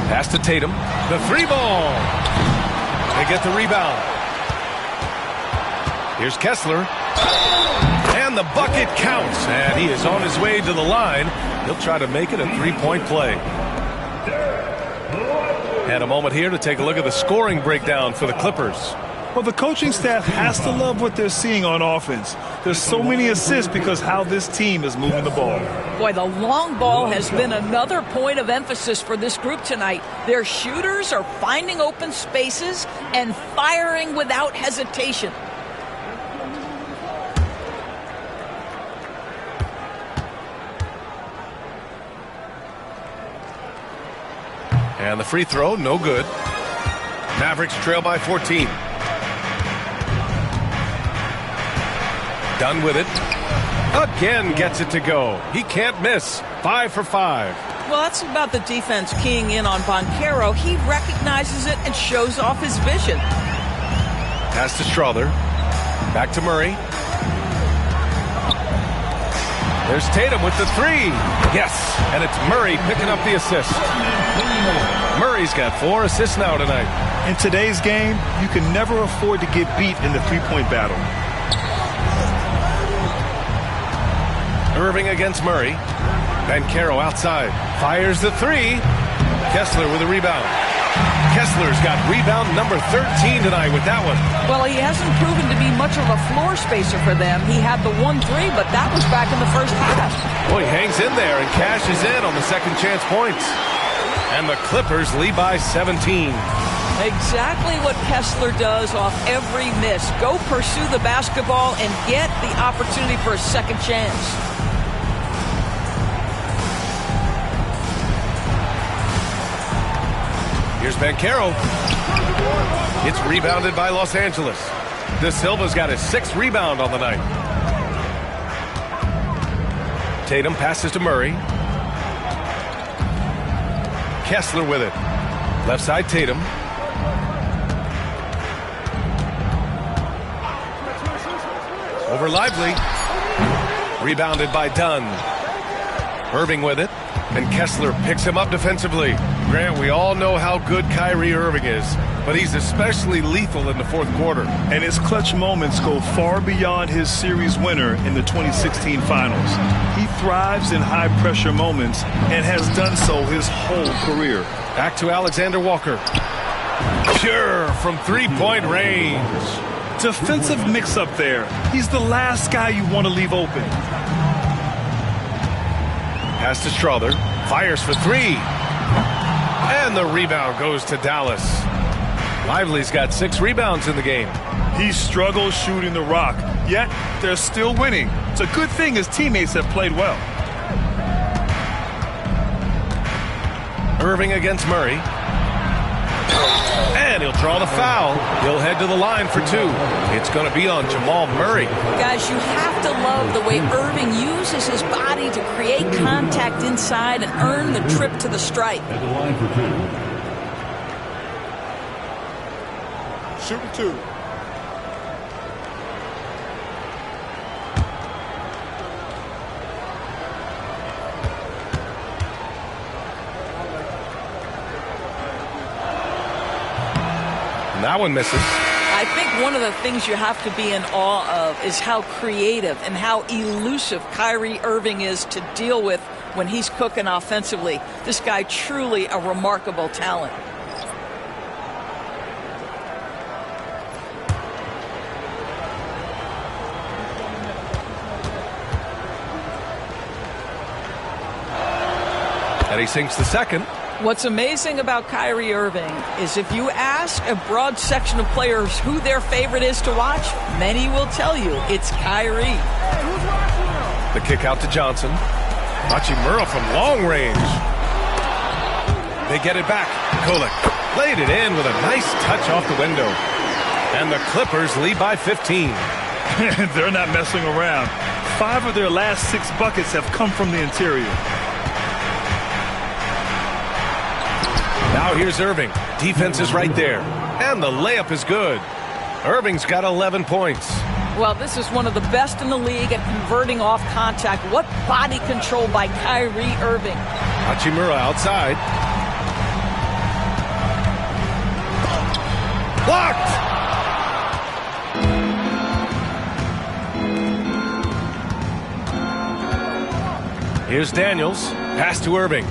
Speaker 1: Pass to Tatum. The three ball. They get the rebound. Here's Kessler. And the bucket counts. And he is on his way to the line. He'll try to make it a three-point play. And a moment here to take a look at the scoring breakdown for the Clippers.
Speaker 2: Well, the coaching staff has to love what they're seeing on offense. There's so many assists because how this team is moving the ball.
Speaker 3: Boy, the long ball has been another point of emphasis for this group tonight. Their shooters are finding open spaces and firing without hesitation.
Speaker 1: And the free throw, no good. Mavericks trail by 14. Done with it. Again gets it to go. He can't miss. 5 for 5.
Speaker 3: Well, that's about the defense keying in on Banchero. He recognizes it and shows off his vision.
Speaker 1: Pass to Strother. Back to Murray. There's Tatum with the three. Yes, and it's Murray picking up the assist. Murray's got 4 assists now tonight.
Speaker 2: In today's game, you can never afford to get beat in the three-point battle.
Speaker 1: Irving against Murray. Banchero outside. Fires the three. Kessler with a rebound. Kessler's got rebound number 13 tonight with that one.
Speaker 3: Well, he hasn't proven to be much of a floor spacer for them. He had the 1-3, but that was back in the first half.
Speaker 1: Boy, he hangs in there and cashes in on the second chance points. And the Clippers lead by 17.
Speaker 3: Exactly what Kessler does off every miss. Go pursue the basketball and get the opportunity for a second chance.
Speaker 1: Here's Banchero. It's rebounded by Los Angeles. De Silva's got his 6th rebound on the night. Tatum passes to Murray. Kessler with it. Left side Tatum. Over Lively. Rebounded by Dunn. Irving with it. And Kessler picks him up defensively. Grant, we all know how good Kyrie Irving is, but he's especially lethal in the fourth quarter.
Speaker 2: And his clutch moments go far beyond his series winner in the 2016 finals. He thrives in high-pressure moments and has done so his whole career.
Speaker 1: Back to Alexander Walker. Sure, from three-point range.
Speaker 2: Defensive mix-up there. He's the last guy you want to leave open.
Speaker 1: Pass to Strother. Fires for 3. And the rebound goes to Dallas. Lively's got 6 rebounds in the game.
Speaker 2: He struggles shooting the rock, yet they're still winning. It's a good thing his teammates have played well.
Speaker 1: Irving against Murray. And he'll draw the foul. He'll head to the line for 2. It's going to be on Jamal Murray.
Speaker 3: Guys, you have to love the way Irving uses his body to create contact inside and earn the trip to the stripe.
Speaker 5: At the line for 2.
Speaker 6: Shooting 2.
Speaker 1: And that one misses.
Speaker 3: I think one of the things you have to be in awe of is how creative and how elusive Kyrie Irving is to deal with when he's cooking offensively. This guy truly a remarkable talent.
Speaker 1: And he sinks the second.
Speaker 3: What's amazing about Kyrie Irving is if you ask a broad section of players who their favorite is to watch, many will tell you it's Kyrie.
Speaker 1: The kick out to Johnson. Hachimura from long range. They get it back. Kolek played it in with a nice touch off the window. And the Clippers lead by 15.
Speaker 2: They're not messing around. 5 of their last 6 buckets have come from the interior.
Speaker 1: Now here's Irving. Defense is right there. And the layup is good. Irving's got 11 points.
Speaker 3: Well, this is one of the best in the league at converting off contact. What body control by Kyrie Irving.
Speaker 1: Hachimura outside. Blocked! Here's Daniels. Pass to Irving.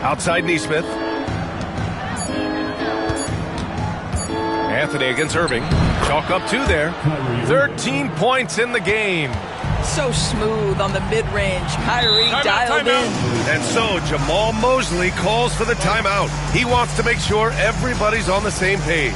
Speaker 1: Outside Nesmith. Anthony against Irving. Chalk up 2 there. 13 points in the game.
Speaker 3: So smooth on the mid-range. Kyrie dialed in.
Speaker 1: And so Jamal Mosley calls for the timeout. He wants to make sure everybody's on the same page.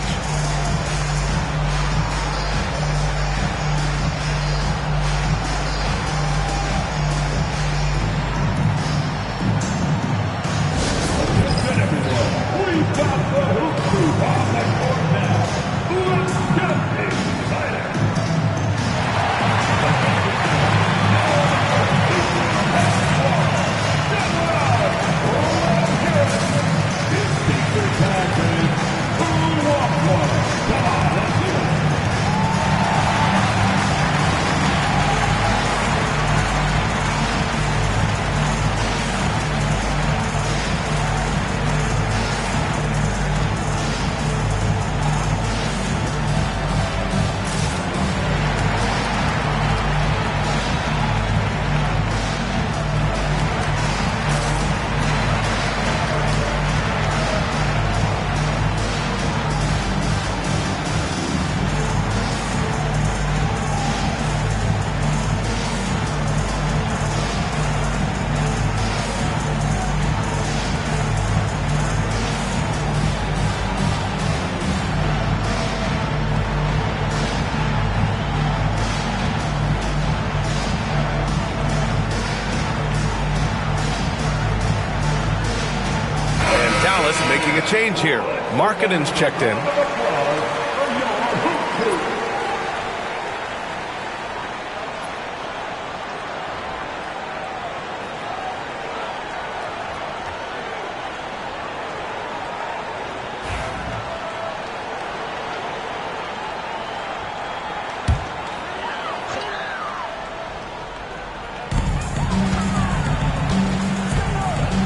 Speaker 1: Making a change here. Markkanen's checked in.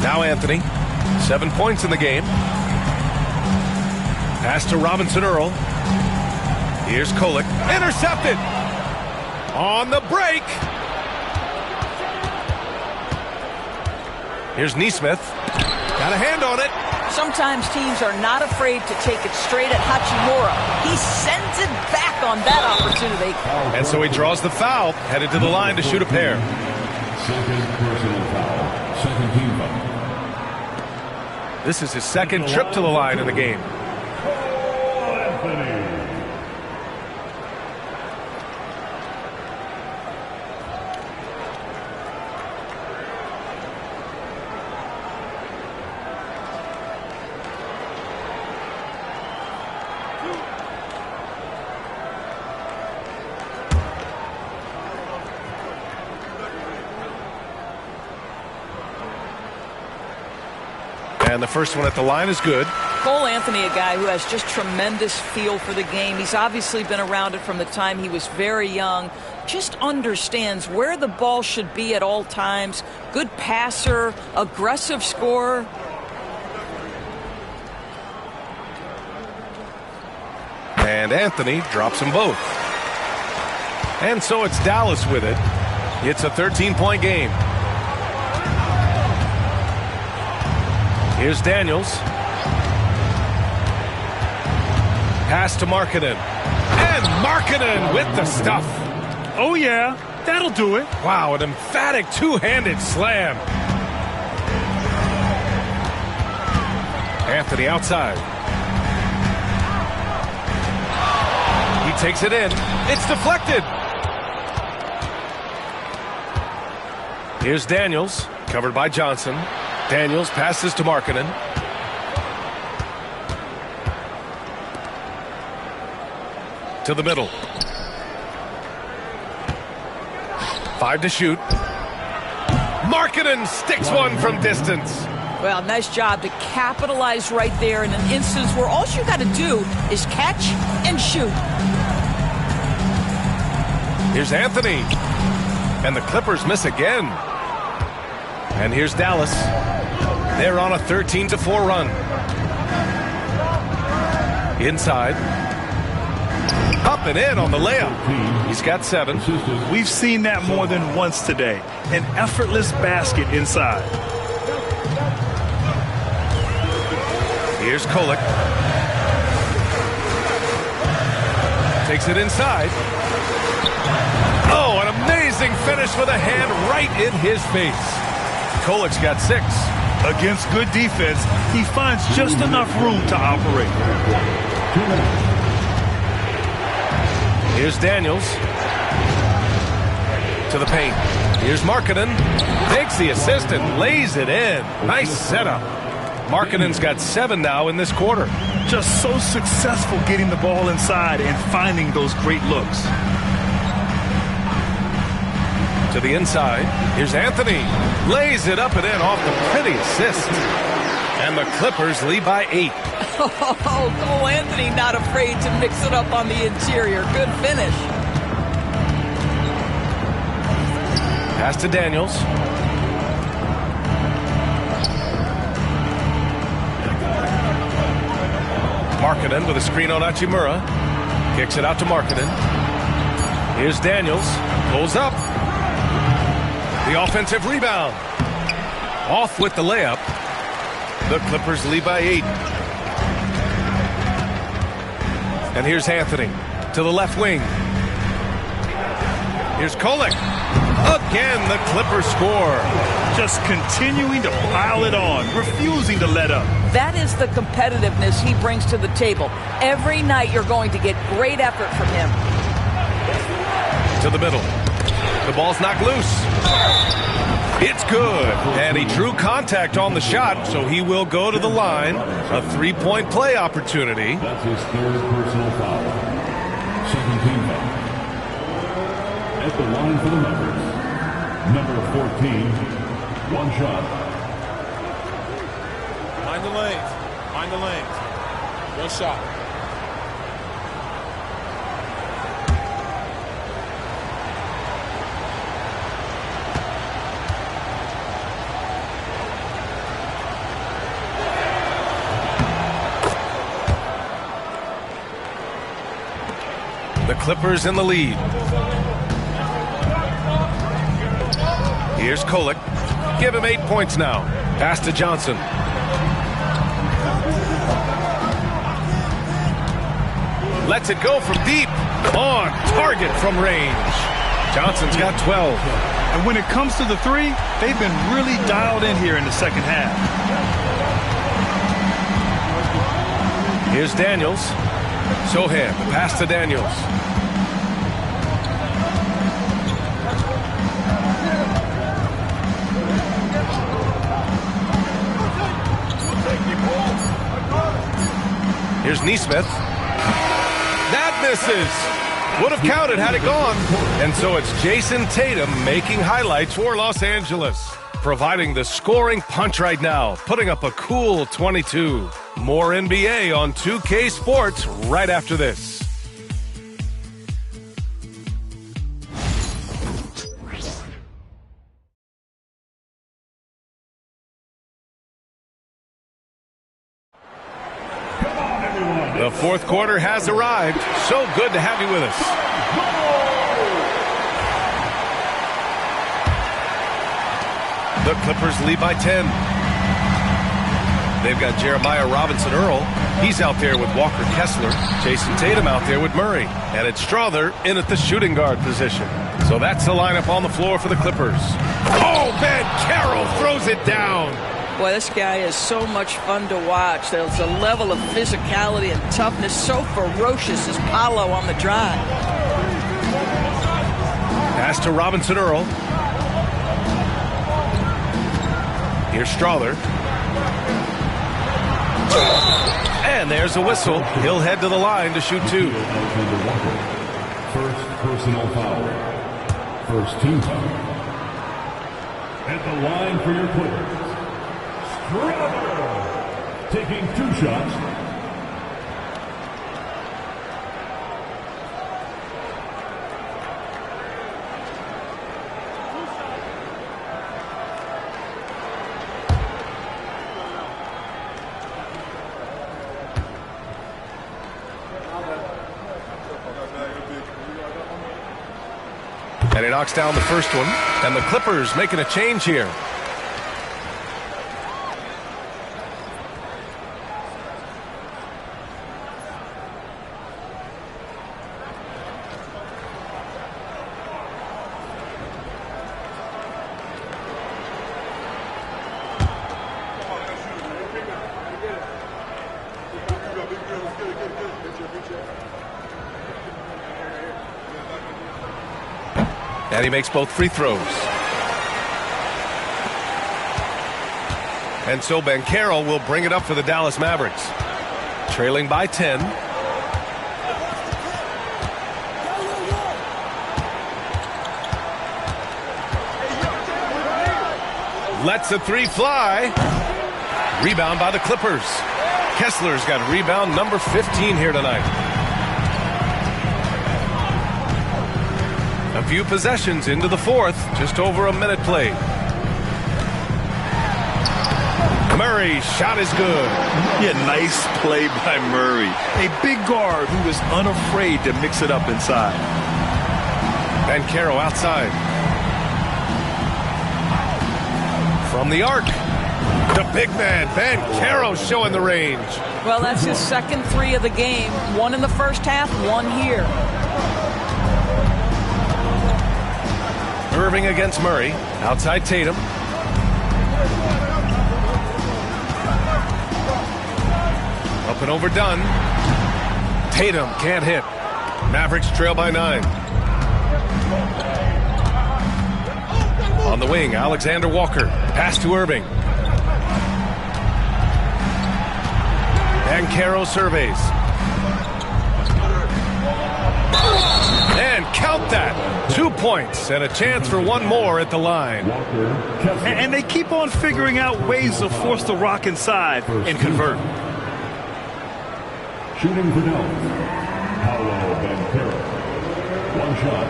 Speaker 1: Now Anthony. 7 points in the game. Pass to Robinson Earl. Here's Kolek. Intercepted. On the break. Here's Nesmith. Got a hand on it.
Speaker 3: Sometimes teams are not afraid to take it straight at Hachimura. He sends it back on that opportunity.
Speaker 1: And so he draws the foul, headed to the line to shoot a pair.
Speaker 5: Second personal foul. Second team foul.
Speaker 1: This is his second trip to the line in the game. And the first one at the line is good.
Speaker 3: Cole Anthony, a guy who has just tremendous feel for the game. He's obviously been around it from the time he was very young. Just understands where the ball should be at all times. Good passer, aggressive scorer.
Speaker 1: And Anthony drops them both. And so it's Dallas with it. It's a 13-point game. Here's Daniels. Pass to Markkanen. And Markkanen with the stuff.
Speaker 2: Oh, yeah. That'll do it.
Speaker 1: Wow, an emphatic two-handed slam. Anthony outside. He takes it in. It's deflected. Here's Daniels. Covered by Johnson. Daniels passes to Markkanen. To the middle. 5 to shoot. Markkanen sticks one from distance.
Speaker 3: Well, nice job to capitalize right there in an instance where all you got to do is catch and shoot.
Speaker 1: Here's Anthony. And the Clippers miss again. And here's Dallas. They're on a 13-4 run. Inside. Up and in on the layup. He's got 7.
Speaker 2: We've seen that more than once today. An effortless basket inside.
Speaker 1: Here's Kolek. Takes it inside. Oh, an amazing finish with a hand right in his face. Kolek's got 6.
Speaker 2: Against good defense, he finds just enough room to operate.
Speaker 1: Here's Daniels. To the paint. Here's Markkanen. Takes the assist and lays it in. Nice setup. Markkanen's got 7 now in this quarter.
Speaker 2: Just so successful getting the ball inside and finding those great looks.
Speaker 1: To the inside. Here's Anthony. Lays it up and in off the pretty assist. And the Clippers lead by 8.
Speaker 3: Oh, Cole Anthony not afraid to mix it up on the interior. Good finish.
Speaker 1: Pass to Daniels. Markkanen with a screen on Hachimura. Kicks it out to Markkanen. Here's Daniels. Pulls up. The offensive rebound. Off with the layup. The Clippers lead by 8. And here's Anthony to the left wing. Here's Kolek. Again, the Clippers score.
Speaker 2: Just continuing to pile it on, refusing to let up.
Speaker 3: That is the competitiveness he brings to the table. Every night you're going to get great effort from him.
Speaker 1: To the middle. The ball's knocked loose. It's good. And he drew contact on the shot, so he will go to the line. A 3-point play opportunity.
Speaker 5: That's his 3rd personal foul. Second team foul. At the line for the Nuggets, number 14, 1 shot.
Speaker 6: Mind the lanes. Mind the lanes. 1 shot.
Speaker 1: The Clippers in the lead. Here's Kolek. Give him 8 points now. Pass to Johnson. Lets it go from deep. On target from range. Johnson's got 12.
Speaker 2: And when it comes to the 3, they've been really dialed in here in the second half.
Speaker 1: Here's Daniels. Sohan, pass to Daniels. Here's Nesmith. That misses. Would have counted had it gone. And so it's Jason Tatum making highlights for Los Angeles, providing the scoring punch right now, putting up a cool 22. More NBA on 2K Sports right after this. The fourth quarter has arrived. So good to have you with us. The Clippers lead by 10. They've got Jeremiah Robinson-Earl. He's out there with Walker Kessler. Jason Tatum out there with Murray. And it's Strother in at the shooting guard position. So that's the lineup on the floor for the Clippers. Oh, man, Carroll throws it down.
Speaker 3: Boy, this guy is so much fun to watch. There's a level of physicality and toughness so ferocious as Paolo on the drive.
Speaker 1: Pass to Robinson-Earl. Here's Strawler. And there's a whistle. He'll head to the line to shoot two.
Speaker 5: First personal foul. First team foul. At the line for your Clippers, Strawler taking 2 shots.
Speaker 1: And he knocks down the first one. And the Clippers making a change here. And he makes both free throws. And so Banchero will bring it up for the Dallas Mavericks. Trailing by 10. Lets a three fly. Rebound by the Clippers. Kessler's got rebound number 15 here tonight. A few possessions into the fourth, just over a minute played. Murray's shot is good.
Speaker 2: Yeah, nice play by Murray. A big guard who is unafraid to mix it up inside.
Speaker 1: Banchero outside. From the arc. The big man, Banchero, showing the range.
Speaker 3: Well, that's his second 3 of the game. 1 in the first half, 1 here.
Speaker 1: Irving against Murray. Outside Tatum. Up and overdone. Tatum can't hit. Mavericks trail by 9. On the wing, Alexander Walker. Pass to Irving. Banchero surveys. And count that. 2 points and a chance for one more at the line.
Speaker 2: And they keep on figuring out ways to force the rock inside and convert.
Speaker 5: Shooting for Dallas, Paolo Banchero. 1 shot.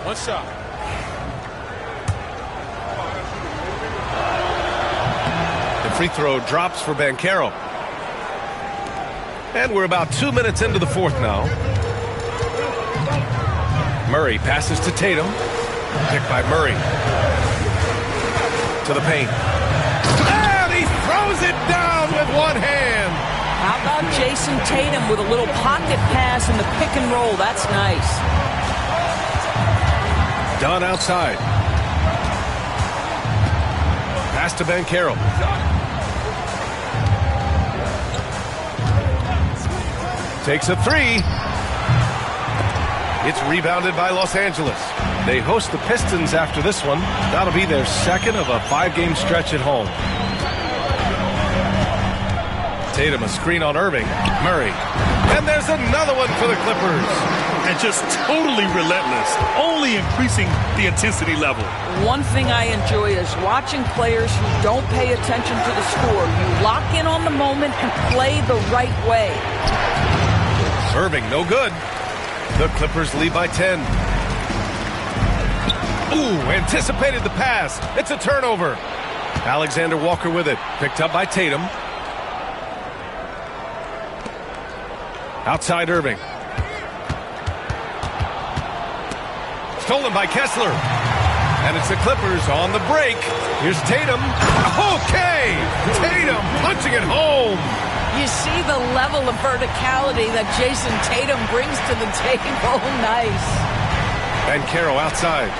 Speaker 6: One shot.
Speaker 1: The free throw drops for Banchero. And we're about 2 minutes into the fourth now. Murray passes to Tatum. Picked by Murray. To the paint. And he throws it down with one hand.
Speaker 3: How about Jason Tatum with a little pocket pass in the pick and roll? That's nice.
Speaker 1: Dunn outside. Pass to Banchero. Takes a 3. It's rebounded by Los Angeles. They host the Pistons after this one. That'll be their second of a 5-game stretch at home. Tatum a screen on Irving. Murray. And there's another one for the Clippers.
Speaker 2: And just totally relentless, only increasing the intensity level.
Speaker 3: One thing I enjoy is watching players who don't pay attention to the score. You lock in on the moment and play the right way.
Speaker 1: Irving, no good. The Clippers lead by 10. Ooh, anticipated the pass. It's a turnover. Alexander Walker with it. Picked up by Tatum. Outside Irving. Stolen by Kessler. And it's the Clippers on the break. Here's Tatum. Okay! Tatum punching it home.
Speaker 3: You see the level of verticality that Jason Tatum brings to the table. Nice.
Speaker 1: Banchero outside.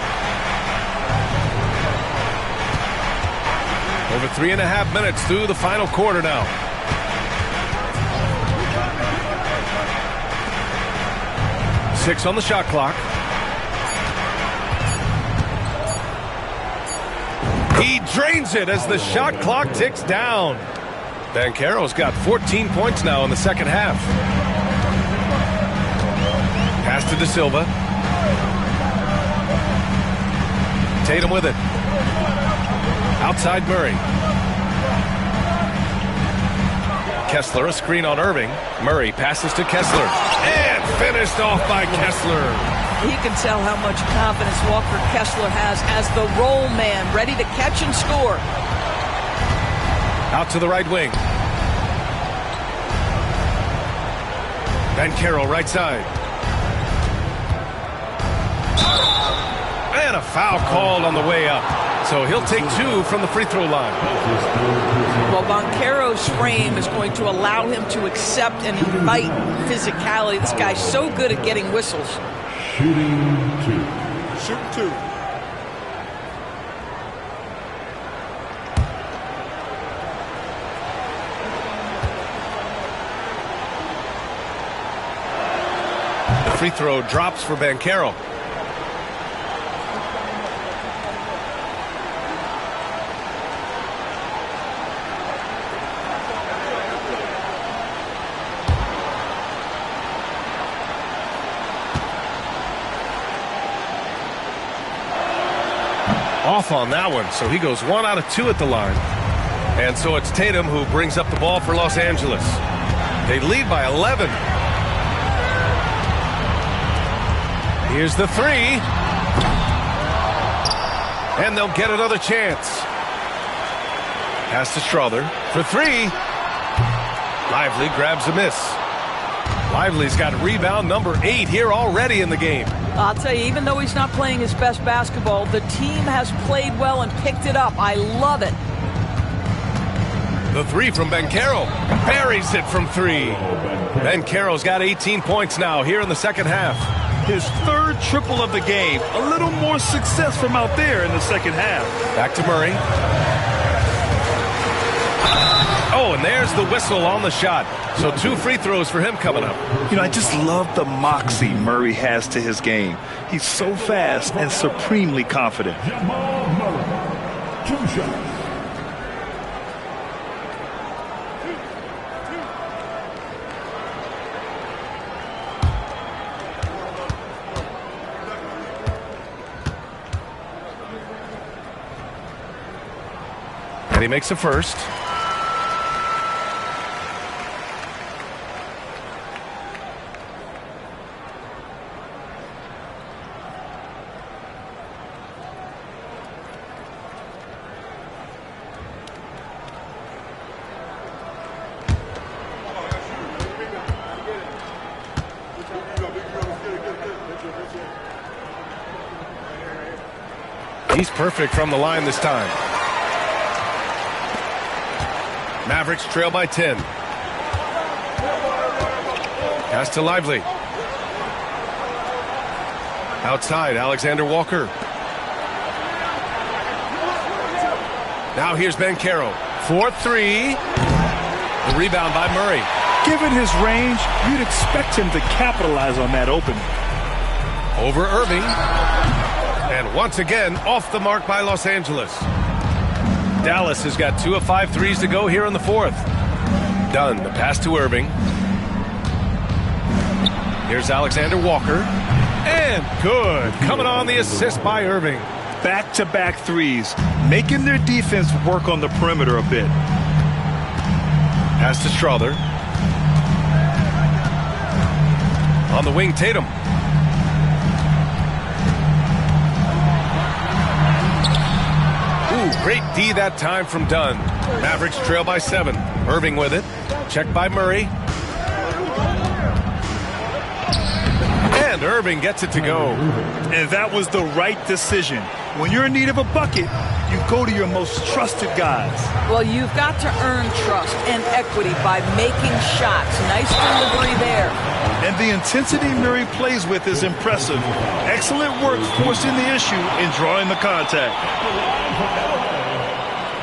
Speaker 1: Over 3.5 minutes through the final quarter now. Six on the shot clock. He drains it as the shot clock ticks down. Banchero's got 14 points now in the second half. Pass to De Silva. Tatum with it. Outside Murray. Kessler, a screen on Irving. Murray passes to Kessler. And finished off by Kessler.
Speaker 3: He can tell how much confidence Walker Kessler has as the roll man, ready to catch and score.
Speaker 1: Out to the right wing. Banchero right side. And a foul called on the way up. So he'll take 2 from the free throw line.
Speaker 3: Well, Banchero's frame is going to allow him to accept and invite physicality. This guy's so good at getting whistles.
Speaker 5: Shooting 2.
Speaker 6: Shoot 2.
Speaker 1: The free throw drops for Banchero. Off on that one, so he goes 1 out of 2 at the line. And so it's Tatum who brings up the ball for Los Angeles. They lead by 11. Here's the 3. And they'll get another chance. Pass to Strother for 3. Lively grabs a miss. Lively's got rebound number 8 here already in the game.
Speaker 3: I'll tell you, even though he's not playing his best basketball, the team has played well and picked it up. I love it.
Speaker 1: The 3 from Banchero. Buries it from 3. Banchero's got 18 points now here in the second half.
Speaker 2: His 3rd triple of the game. A little more success from out there in the second half.
Speaker 1: Back to Murray. Oh, and there's the whistle on the shot. So 2 free throws for him coming up.
Speaker 2: You know, I just love the moxie Murray has to his game. He's so fast and supremely confident.
Speaker 5: Jamal Murray. 2 shots.
Speaker 1: And he makes the first. He's perfect from the line this time. Mavericks trail by 10. Pass to Lively. Outside, Alexander Walker. Now here's Banchero. 4-3. The rebound by Murray.
Speaker 2: Given his range, you'd expect him to capitalize on that opening.
Speaker 1: Over Irving. And once again, off the mark by Los Angeles. Dallas has got 2 of 5 threes to go here in the 4th. Dunn, the pass to Irving. Here's Alexander Walker. And good. Coming on the assist by Irving.
Speaker 2: Back-to-back threes, making their defense work on the perimeter a bit.
Speaker 1: Pass to Strother. On the wing, Tatum. Great D that time from Dunn. Mavericks trail by 7. Irving with it. Checked by Murray. And Irving gets it to go.
Speaker 2: And that was the right decision. When you're in need of a bucket, you go to your most trusted guys.
Speaker 3: Well, you've got to earn trust and equity by making shots. Nice delivery there.
Speaker 2: And the intensity Murray plays with is impressive. Excellent work forcing the issue and drawing the contact.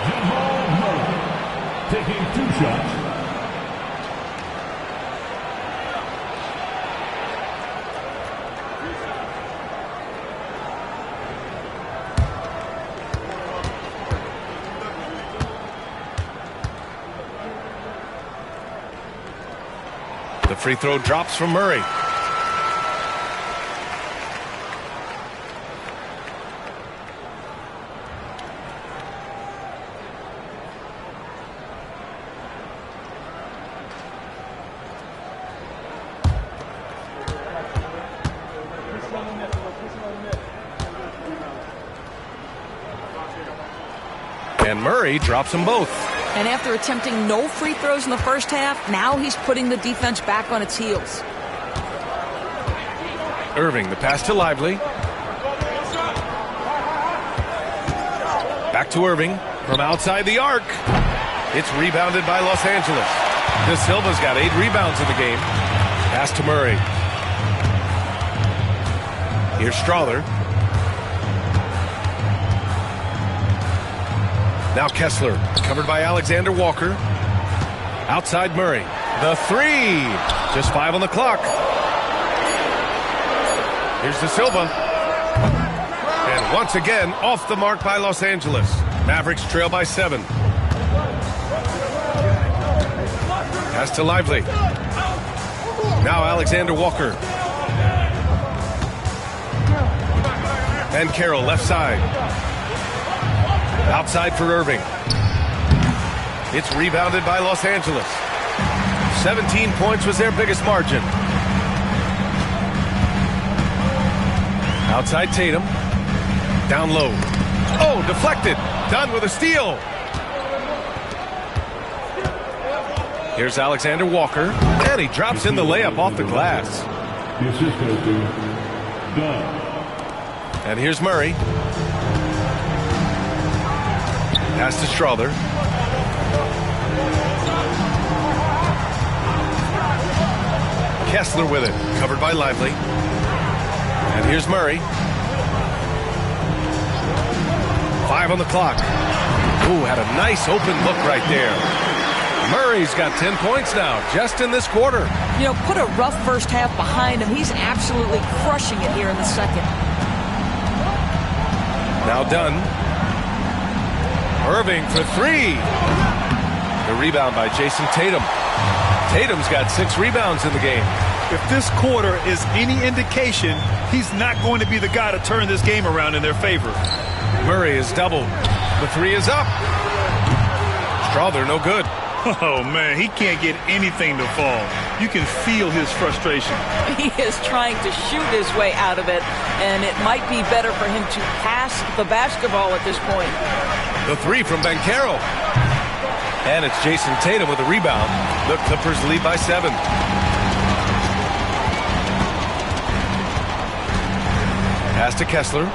Speaker 5: Jamal Murray taking 2 shots.
Speaker 1: The free throw drops from Murray. And Murray drops them both.
Speaker 3: And after attempting no free throws in the first half, now he's putting the defense back on its heels.
Speaker 1: Irving, the pass to Lively. Back to Irving from outside the arc. It's rebounded by Los Angeles. De Silva's got 8 rebounds in the game. Pass to Murray. Here's Strother. Now Kessler, covered by Alexander Walker. Outside Murray. The 3. Just 5 on the clock. Here's De Silva. And once again, off the mark by Los Angeles. Mavericks trail by 7. Pass to Lively. Now Alexander Walker. And Carroll left side. Outside for Irving. It's rebounded by Los Angeles. 17 points was their biggest margin. Outside Tatum. Down low. Oh, deflected. Done with a steal. Here's Alexander Walker. And he drops in the layup off the glass.
Speaker 5: The assist goes to Dunn.
Speaker 1: And here's Murray. Pass to Strother. Kessler with it. Covered by Lively. And here's Murray. 5 on the clock. Ooh, had a nice open look right there. Murray's got 10 points now, just in this quarter.
Speaker 3: You know, put a rough first half behind him. He's absolutely crushing it here in the second.
Speaker 1: Now Dunn. Irving for 3. The rebound by Jason Tatum. Tatum's got 6 rebounds in the game.
Speaker 2: If this quarter is any indication, he's not going to be the guy to turn this game around in their favor.
Speaker 1: Murray is doubled. The 3 is up. Strother no good.
Speaker 2: Oh, man, he can't get anything to fall. You can feel his frustration.
Speaker 3: He is trying to shoot his way out of it, and it might be better for him to pass the basketball at this point.
Speaker 1: The 3 from Banchero. And it's Jason Tatum with a rebound. The Clippers lead by 7. Pass to Kessler.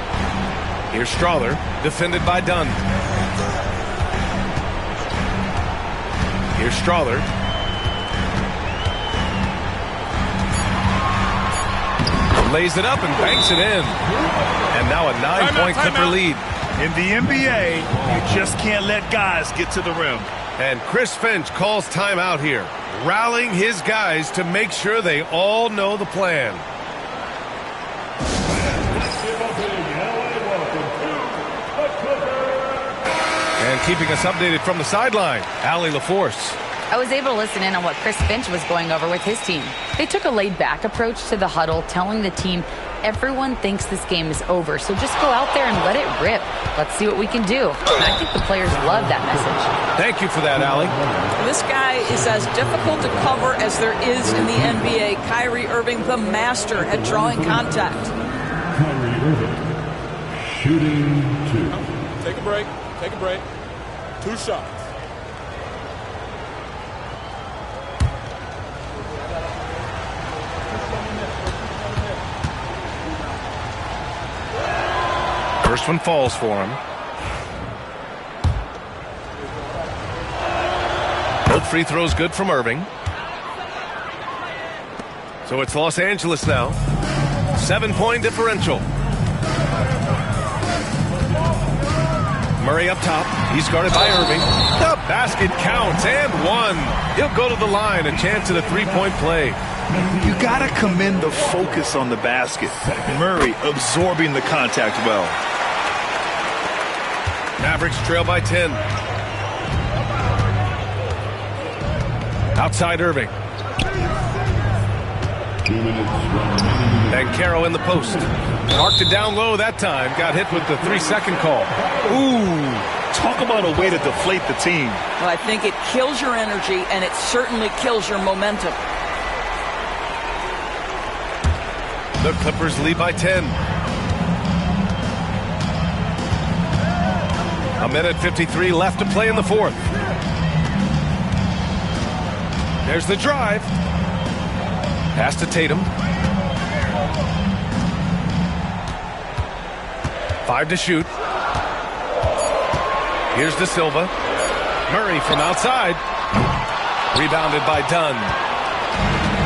Speaker 1: Here's Strother, defended by Dunn. Here's Strother. Lays it up and banks it in. And now a 9-point Clipper lead.
Speaker 2: In the NBA, you just can't let guys get to the rim.
Speaker 1: And Chris Finch calls timeout here, rallying his guys to make sure they all know the plan. And keeping us updated from the sideline, Allie LaForce.
Speaker 4: I was able to listen in on what Chris Finch was going over with his team. They took a laid-back approach to the huddle, telling the team everyone thinks this game is over, so just go out there and let it rip. Let's see what we can do. And I think the players love that message.
Speaker 1: Thank you for that, Allie.
Speaker 3: This guy is as difficult to cover as there is in the NBA. Kyrie Irving, the master at drawing contact.
Speaker 5: Kyrie Irving, shooting 2.
Speaker 6: Take a break. Take a break. 2 shots.
Speaker 1: First one falls for him. Both free throws good from Irving. So it's Los Angeles now. 7-point differential. Murray up top. He's guarded by Irving. The basket counts and 1. He'll go to the line. A chance at a 3-point play.
Speaker 2: You got to commend the focus on the basket. Murray absorbing the contact well.
Speaker 1: Mavericks trail by 10. Outside Irving.
Speaker 5: 2 minutes remaining.
Speaker 1: Banchero in the post. Marked it down low that time. Got hit with the 3-second call.
Speaker 2: Ooh, talk about a way to deflate the team.
Speaker 3: Well, I think it kills your energy, and it certainly kills your momentum.
Speaker 1: The Clippers lead by 10. A minute 53 left to play in the fourth. There's the drive. Pass to Tatum. 5 to shoot. Here's De Silva. Murray from outside. Rebounded by Dunn.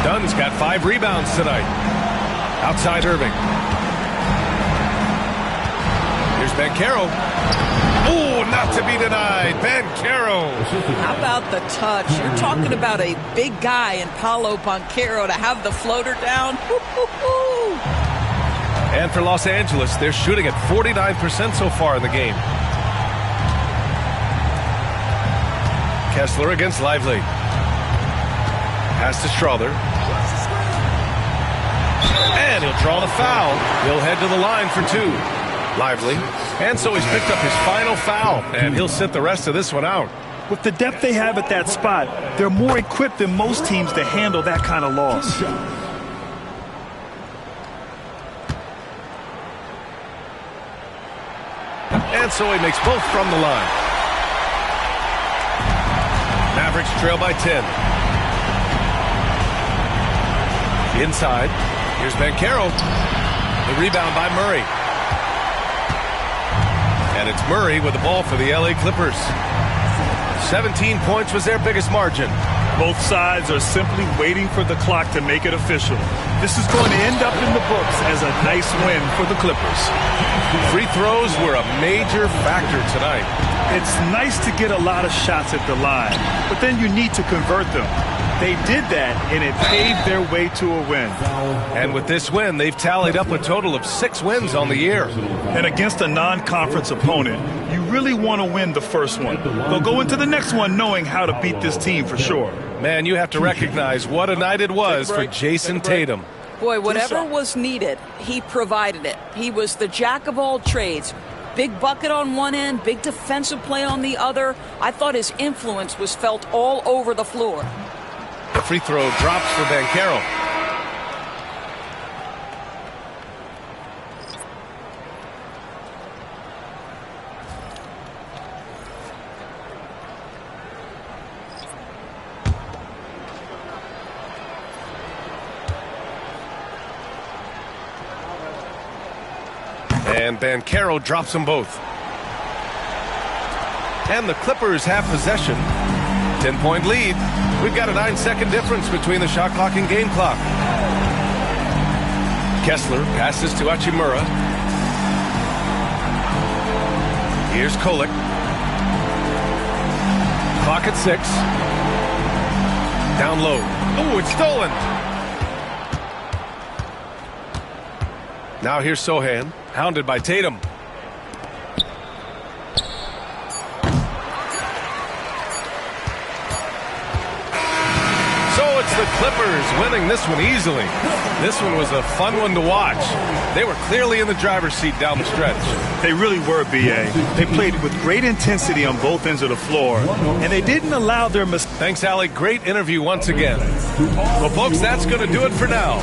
Speaker 1: Dunn's got 5 rebounds tonight. Outside Irving. Here's Banchero. Oh, not to be denied. Banchero.
Speaker 3: How about the touch? You're talking about a big guy in Paolo Banchero to have the floater down.
Speaker 1: And for Los Angeles, they're shooting at 49% so far in the game. Kessler against Lively. Pass to Strother. And he'll draw the foul. He'll head to the line for 2. Lively. And so he's picked up his final foul, and he'll sit the rest of this one out.
Speaker 2: With the depth they have at that spot, they're more equipped than most teams to handle that kind of loss.
Speaker 1: And so he makes both from the line. Mavericks trail by 10. Inside. Here's Banchero. The rebound by Murray. And it's Murray with the ball for the LA Clippers. 17 points was their biggest margin.
Speaker 2: Both sides are simply waiting for the clock to make it official. This is going to end up in the books as a nice win for the Clippers.
Speaker 1: Free throws were a major factor tonight.
Speaker 2: It's nice to get a lot of shots at the line, but then you need to convert them. They did that, and it paved their way to a win.
Speaker 1: And with this win, they've tallied up a total of 6 wins on the year.
Speaker 2: And against a non-conference opponent, you really want to win the first one. They'll go into the next one knowing how to beat this team for sure.
Speaker 1: Man, you have to recognize what a night it was for Jason Tatum.
Speaker 3: Boy, whatever was needed, he provided it. He was the jack of all trades. Big bucket on one end, big defensive play on the other. I thought his influence was felt all over the floor.
Speaker 1: The free throw drops for Banchero. And Banchero drops them both. And the Clippers have possession. 10-point lead. We've got a 9-second difference between the shot clock and game clock. Kessler passes to Hachimura. Here's Kolek. Clock at 6. Down low. Oh, it's stolen. Now here's Sohan, hounded by Tatum. The Clippers winning this one easily. This one was a fun one to watch. They were clearly in the driver's seat down the stretch.
Speaker 2: They really were, B.A. They played with great intensity on both ends of the floor, and they didn't allow their mistakes.
Speaker 1: Thanks, Allie. Great interview once again. Well, folks, that's going to do it for now.